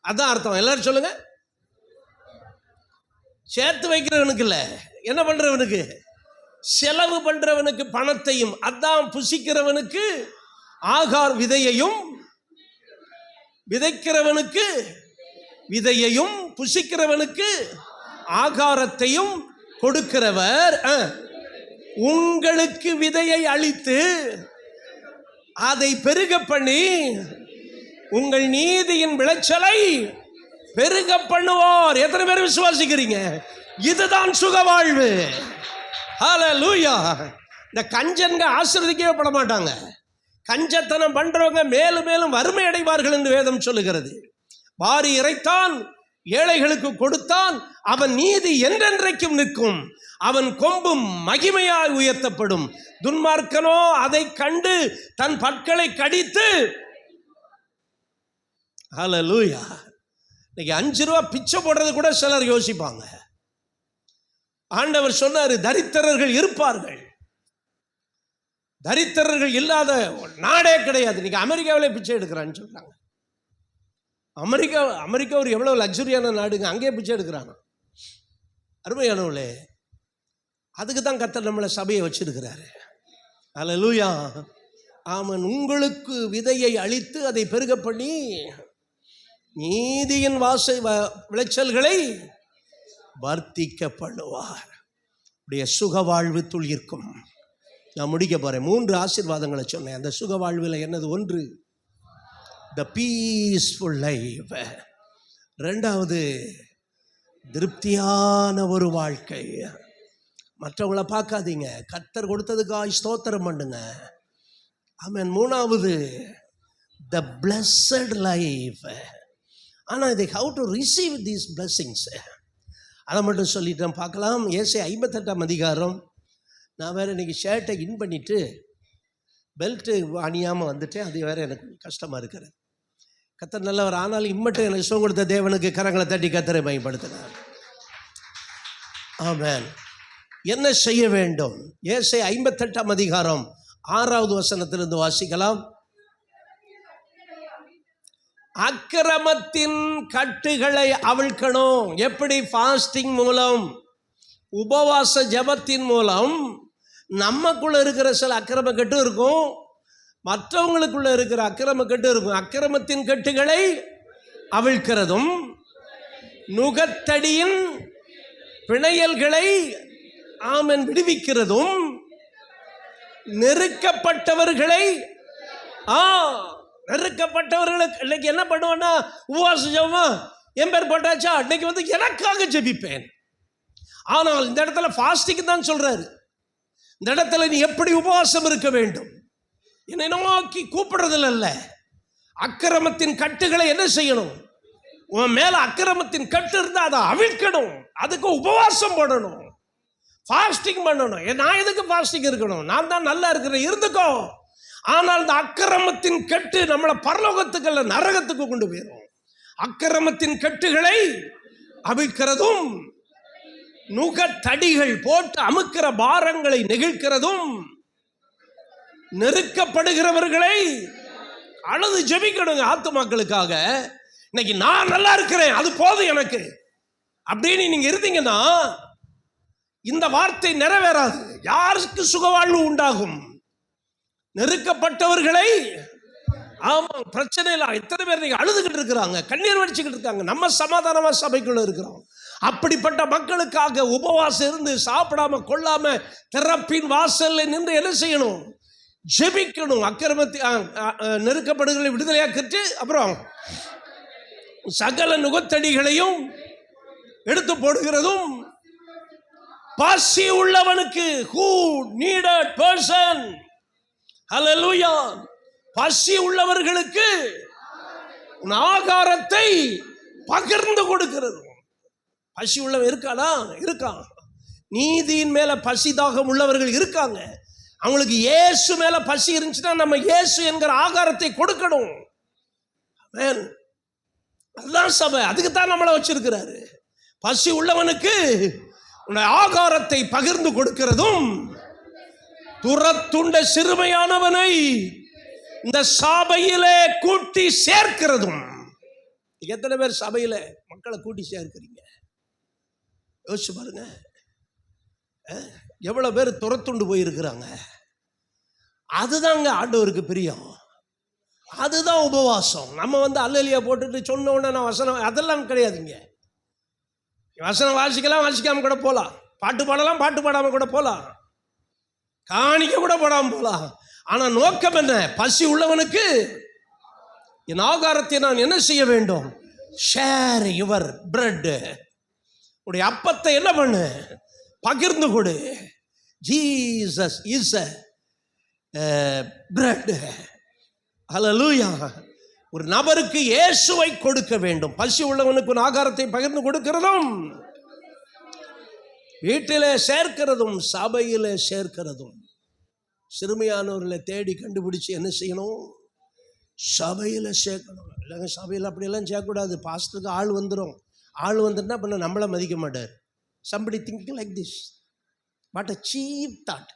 அதான் அர்த்தம். எல்லாரும் சொல்லுங்க. சேர்த்து வைக்கிறவனுக்கு இல்லை, என்ன பண்றவனுக்கு? செலவு பண்றவனுக்கு பணத்தையும். அதான் புசிக்கிறவனுக்கு விதையையும், விதைக்கிறவனுக்கு விதையையும் புசிக்கிறவனுக்கு ஆகாரத்தையும் கொடுக்கிறவர். உங்களுக்கு விதையை அளித்து அதை பெருக பண்ணி உங்கள் நீதியின் விளைச்சலை பெருக பண்ணுவார். எத்தனை பேர் விசுவாசிக்கிறீங்க? இதுதான் சுகவாழ்வு. ஹல்லேலூயா. இந்த கஞ்சன்க ஆசீர்வதிக்கவே பட மாட்டாங்க. கஞ்சத்தனம் பண்றவங்க மேலும் மேலும் வறுமை அடைவார்கள் என்று வேதம் சொல்லுகிறது. வாரி இறைத்தான், ஏழைகளுக்கு கொடுத்தான், அவன் நீதி என்றென்றைக்கும் நிற்கும், அவன் கொம்பும் மகிமையாய் உயர்த்தப்படும். துன்மார்க்கனோ அதை கண்டு தன் பற்களை கடித்து. ஹல்லேலூயா. இன்னைக்கு 5 ரூபா பிச்சை போடுறது கூட சிலர் யோசிப்பாங்க. ஆண்டவர் சொன்னாரு, தரித்திரர்கள் இருப்பார்கள். தரித்திரர்கள் இல்லாத நாடே கிடையாது. இன்னைக்கு அமெரிக்காவிலே பிச்சை எடுக்கிறான்னு சொல்றாங்க. அமெரிக்கா ஒரு எவ்வளவு லக்ஸுரியான நாடுங்க, அங்கே பிச்சை எடுக்கிறாங்க. அருமையானவர்களே, அதுக்கு தான் கர்த்தர் நம்மளை சபையை வச்சிருக்கிறாரு. ஹல்லேலூயா. ஆமன். உங்களுக்கு விதையை அளித்து அதை பெருக பண்ணி நீதியின் விளைச்சல்களை வர்த்திக்க பண்ணுவார். உடைய சுகவாழ்வு துளிர்க்கும். நான் முடிக்க போறேன். 3 ஆசீர்வாதங்களை சொன்னேன். அந்த சுகவாழ்வில் என்னது? 1 the peaceful life. 2வது திருப்தியான ஒரு வாழ்க்கை. மற்றவங்கள பார்க்காதீங்க, கர்த்தர் கொடுத்ததுக்காக ஸ்தோத்திரம் பண்ணுங்க. ஆமென். 3வது the blessed life. ஆனால் இதை how to receive these blessings, அதை மட்டும் சொல்லிட்டேன். பார்க்கலாம். ஏசாயா 58ஆம் அதிகாரம். நான் வேறு இன்றைக்கி ஷர்ட்டை இன் பண்ணிவிட்டு பெல்ட்டு அணியாமல் வந்துட்டேன். அது வேறு எனக்கு கஷ்டமாக இருக்கிறது. கர்த்தர் நல்லவர். ஆனாலும் இம்மட்டும் எனக்கு சுகம் கொடுத்த தேவனுக்கு கரங்களை தட்டி கர்த்தரை பயன்படுத்தினார். ஆமென். என்ன செய்ய வேண்டும்? ஏசாயா 58ஆம் அதிகாரம் 6வது வசனத்திலிருந்து வாசிக்கலாம். அக்கிரமத்தின் கட்டுகளை அவிழ்க்கணும். எப்படி? ஃபாஸ்டிங் மூலம், உபவாச ஜபத்தின் மூலம். நமக்குள்ள இருக்கிற சில அக்கிரம கட்டு இருக்கும், மற்றவங்களுக்குள்ள இருக்கிற அக்கிரம கட்டு இருக்கும். அக்கிரமத்தின் கட்டுகளை அவிழ்க்கிறதும், நுகத்தடியின் பிணையல்களை ஆமென் விடுவிக்கிறதும், நெருக்கப்பட்டவர்களை நெருக்கப்பட்டவர்களுக்கு. இன்னைக்கு என்ன பண்ணுவோன்னா, உபவாச ஜபமா என் பேர் போட்டாச்சா, இன்னைக்கு எனக்காக ஜெபிப்பேன். ஆனால் இந்த இடத்துல ஃபாஸ்டிங் தான் சொல்றாரு. இந்த இடத்துல நீ எப்படி உபவாசம் இருக்க வேண்டும்? என்னை நோக்கி கூப்பிடுறதில்ல அல்ல. அக்கிரமத்தின் கட்டுகளை என்ன செய்யணும்? உன் மேல அக்கிரமத்தின் கட்டு இருந்தா அதை அவிழ்க்கணும். அதுக்கு உபவாசம் போடணும், ஃபாஸ்டிங் பண்ணணும். நான் எதுக்கு ஃபாஸ்டிங் இருக்கணும்? நான் தான் நல்லா இருக்கிறேன், இருந்துக்கோ. ஆனால் இந்த அக்கிரமத்தின் கட்டு நம்மளை பரலோகத்துக்கு அல்ல நரகத்துக்கு கொண்டு போயிடும். அக்கிரமத்தின் கட்டுகளை அவிழ்க்கிறதும், நுகத்தடிகள் போட்டு அமுக்கிற பாரங்களை நெகிழ்க்கிறதும், நெருக்கப்படுகிறவர்களை அழுது ஜெபிக்கணுங்க ஆத்துமாக்களுக்காக. இன்னைக்கு நான் நல்லா இருக்கிறேன், அது போதும் எனக்கு அப்படின்னு நீங்க இருந்தீங்கன்னா இந்த வார்த்தை நிறைவேறாது. யாருக்கு சுகவாழ்வு உண்டாகும்? நெருக்கப்பட்டவர்களை ஆமா, பிரச்சனை இல்லை. எத்தனை பேர் நீங்க அழுதுகிட்டு இருக்கிறாங்க, கண்ணீர் வடிச்சுக்கிட்டு இருக்காங்க. நம்ம சமாதானமா சபைக்குள்ள இருக்கிறோம். அப்படிப்பட்ட மக்களுக்காக உபவாசம் இருந்து சாப்பிடாம கொள்ளாம திறப்பின் வாசல்ல நின்று என்ன செய்யணும்? ஜெபிக்கணும். அக்கிரமத்தை நெருக்கப்படுகளை விடுதலையாக்கிட்டு அப்புறம் சகல நுகத்தடிகளையும் எடுத்து போடுகிறதும் பசி உள்ளவனுக்கு who needed person, hallelujah, பசி உள்ளவர்களுக்கு ஆகாரத்தை பகிர்ந்து கொடுக்கிறது. பசி உள்ளவன் இருக்கானா? இருக்கான். நீதியின் மேல பசி தாகம் உள்ளவர்கள் இருக்காங்க. அவங்களுக்கு இயேசு மேல பசி இருந்துச்சுன்னா நம்ம இயேசு என்கிற ஆகாரத்தை கொடுக்கணும். அதுதான் சபை, அதுக்கு தான் நம்மளை வச்சிருக்கிறாரு. பசி உள்ளவனுக்கு ஆகாரத்தை பகிர்ந்து கொடுக்கிறதும் துரத்துண்ட சிறுமையானவனை இந்த சபையிலே கூட்டி சேர்க்கிறதும். எத்தனை பேர் சபையில மக்களை கூட்டி சேர்க்கிறீங்க? யோசிச்சு பாருங்க. எவ்வளவு பேர் துரத்துண்டு போயிருக்கிறாங்க. அதுதாங்க ஆண்டவருக்கு பிரியம். அதுதான் உபவாசம். நம்ம அல்லேலியா போட்டுட்டு சொன்ன உடனே நான் வசனம் அதெல்லாம் கிடையாதுங்க. வசனம் வாசிக்கலாம், வாசிக்காம கூட போகலாம். பாட்டு பாடலாம், பாட்டு பாடாம கூட போகலாம். காணிக்க கூட போடாம போகலாம். ஆனா நோக்கம் என்ன? பசி உள்ளவனுக்கு என் ஆகாரத்தை நான் என்ன செய்ய வேண்டும்? Share your bread. உடைய அப்பத்தை என்ன பண்ணு? பகிர்ந்து கொடு. Jesus is bread. ஹல்லேலூயா. ஒரு நபருக்கு இயேசுவை கொடுக்க வேண்டும். பசி உள்ளவனுக்கு ஒரு ஆகாரத்தை பகிர்ந்து கொடுக்கிறதும், வீட்டிலே சேர்க்கிறதும், சபையிலே சேர்க்கிறதும். சிறுமையானவர்களை தேடி கண்டுபிடிச்சு என்ன செய்யணும்? சபையில் சேர்க்கணும். இல்லைங்க, சபையில் அப்படியெல்லாம் சேர்க்கக்கூடாது. பாஸ்டருக்கு ஆள் வந்துடும். ஆள் வந்துட்டுனா பண்ண நம்மளை மதிக்க மாட்டார். somebody thinking like this, what a cheap thought.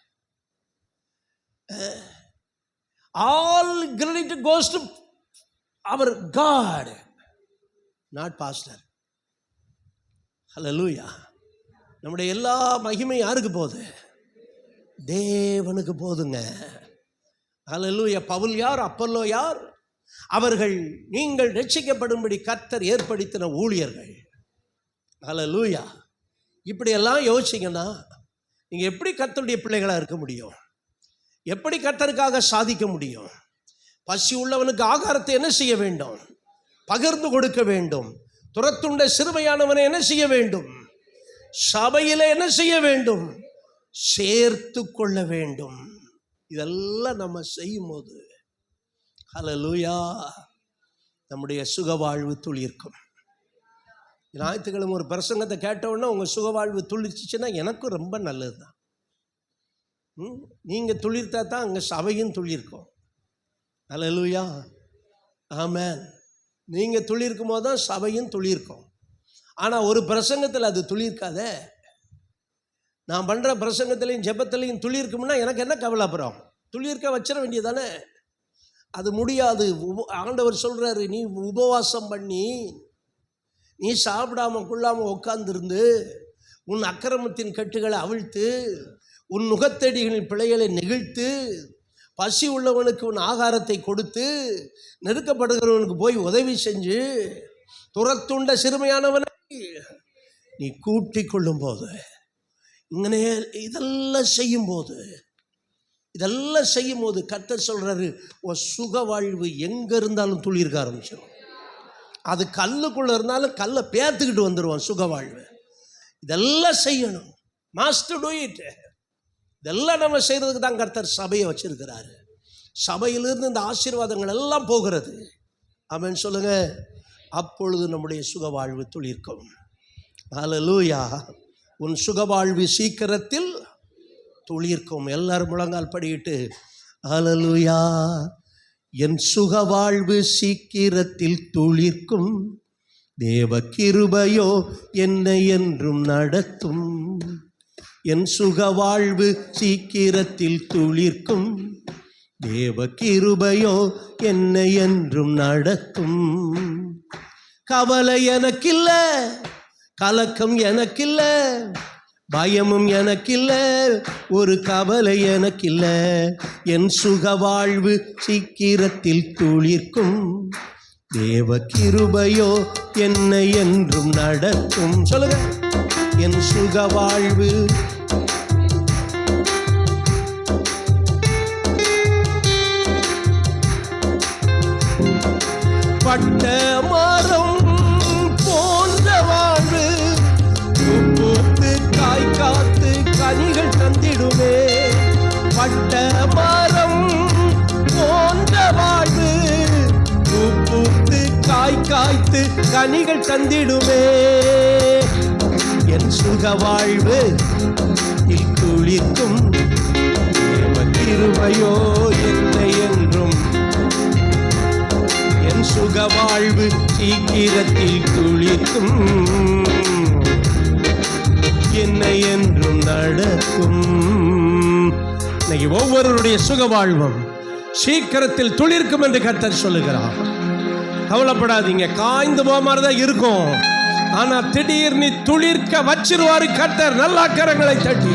All credit goes to our God, not pastor. Hallelujah. நம்முடைய எல்லா மகிமை யாருக்கு போகுது? தேவனுக்கு போதுங்க. ஹல்லேலூயா. பவுல் யார்? அப்பல்லோ யார்? அவர்கள் நீங்கள் ரட்சிக்கப்படும்படி கர்த்தர் ஏற்படுத்தின ஊழியர்கள். ஹல்லேலூயா. இப்படியெல்லாம் யோசிச்சிங்கன்னா நீங்கள் எப்படி கர்த்தருடைய பிள்ளைகளாக இருக்க முடியும்? எப்படி கர்த்தருக்காக சாதிக்க முடியும்? பசி உள்ளவனுக்கு ஆகாரத்தை என்ன செய்ய வேண்டும்? பகிர்ந்து கொடுக்க வேண்டும். துரத்துண்ட சிறுமையானவனை என்ன செய்ய வேண்டும்? சபையில் என்ன செய்ய வேண்டும்? சேர்த்து கொள்ள வேண்டும். இதெல்லாம் நம்ம செய்யும் போது ஹல்லேலூயா நம்முடைய சுகவாழ்வு துளிர்க்கும். ஞாயிற்றுக்கிழமை ஒரு பிரசங்கத்தை கேட்டவுடனே உங்கள் சுகவாழ்வு துளிர்ச்சிச்சுன்னா எனக்கும் ரொம்ப நல்லது தான். நீங்கள் துளிர்த்தா தான் அங்கே சபையும் துளிர்க்கும். ஹல்லேலூயா. ஆமென். நீங்கள் துளிர்க்கும் போது தான் சபையும் துளிர்க்கும். ஆனால் ஒரு பிரசங்கத்தில் அது துளிர்க்காதே. நான் பண்ணுற பிரசங்கத்திலையும் ஜெபத்திலையும் துளிர்க்கும்னா எனக்கு என்ன கவலை? அப்புறம் துளிர்க்க வச்சிட வேண்டியதானே. அது முடியாது. ஆண்டவர் சொல்கிறாரு, நீ உபவாசம் பண்ணி நீ சாப்பிடாமல் கொள்ளாமல் உட்கார்ந்துருந்து உன் அக்கிரமத்தின் கட்டுகளை அவிழ்த்து உன் நுகத்தடிகளின் பிழைகளை நெகிழ்த்து பசி உள்ளவனுக்கு உன் ஆகாரத்தை கொடுத்து நெருக்கப்படுகிறவனுக்கு போய் உதவி செஞ்சு துரத்துண்ட சிறுமையானவனை நீ கூட்டி கொள்ளும் போது, இங்கே இதெல்லாம் செய்யும் போது கர்த்தர் சொல்கிறாரு, உன் சுக வாழ்வு எங்கே இருந்தாலும் துளிர்க்க ஆரம்பிச்சிடும். அது கல்லுக்குள்ளே இருந்தாலும் கல்லை பேத்துக்கிட்டு வந்துடுவான் சுக வாழ்வு. இதெல்லாம் செய்யணும். Master do it. இதெல்லாம் நம்ம செய்கிறதுக்கு தான் கர்த்தர் சபையை வச்சிருக்கிறாரு. சபையிலிருந்து இந்த ஆசீர்வாதங்கள் எல்லாம் போகிறது. ஆமென் சொல்லுங்க. அப்பொழுது நம்முடைய சுகவாழ்வு துளிர்க்கும். ஹல்லேலூயா. உன் சுகவாழ்வு சீக்கிரத்தில் துளிர்க்கும். எல்லாரும் முழங்கால் படியிட்டு ஹல்லேலூயா. என் சுகவாழ்வு சீக்கிரத்தில் துளிர்க்கும், தேவ கிருபையோ என்னை என்றும் நடத்தும். என் சுகவாழ்வு சீக்கிரத்தில் துளிர்க்கும், தேவ கிருபையோ என்னை என்றும் நடத்தும். கவலை எனக்கில்லை, கலக்கம் எனக்கில்லை, பயமும் எனக்கில்ல, ஒரு கவலை எனக்கில்ல, என் சுக வாழ்வு சீக்கிரத்தில் துளிர்க்கும். தேவ கிருபையோ என்னை என்றும் நடக்கும். சொல்லுங்க, என் சுக வாழ்வு. பட்ட மரம் போன்ற வாழ்வு, பூத்து காய் காத்து கனிகள் தந்திடுமே. பட்ட மரம் போன்ற வாழ்வு, பூத்து காய் காய்த்து கனிகள் தந்திடுமே. என் சுக வாழ்வு துளிர்க்கும். தேவ கிருபையோ என்னை என்றும், என் சுக வாழ்வு சீக்கிரத்தில் துளிர்க்கும். என்னை என்றும் நடக்கும். இன்னைக்கு ஒவ்வொருவருடைய சுக வாழ்வும் சீக்கிரத்தில் துளிர்க்கும் என்று கர்த்தர் சொல்லுகிறார். கவலைப்படாதீங்க, காய்ந்து போக மாதிரி தான் இருக்கும், ஆனா திடீர்னு துளிர்க்க வச்சிருவாரு கர்த்தர். நல்ல கரங்களை தட்டி.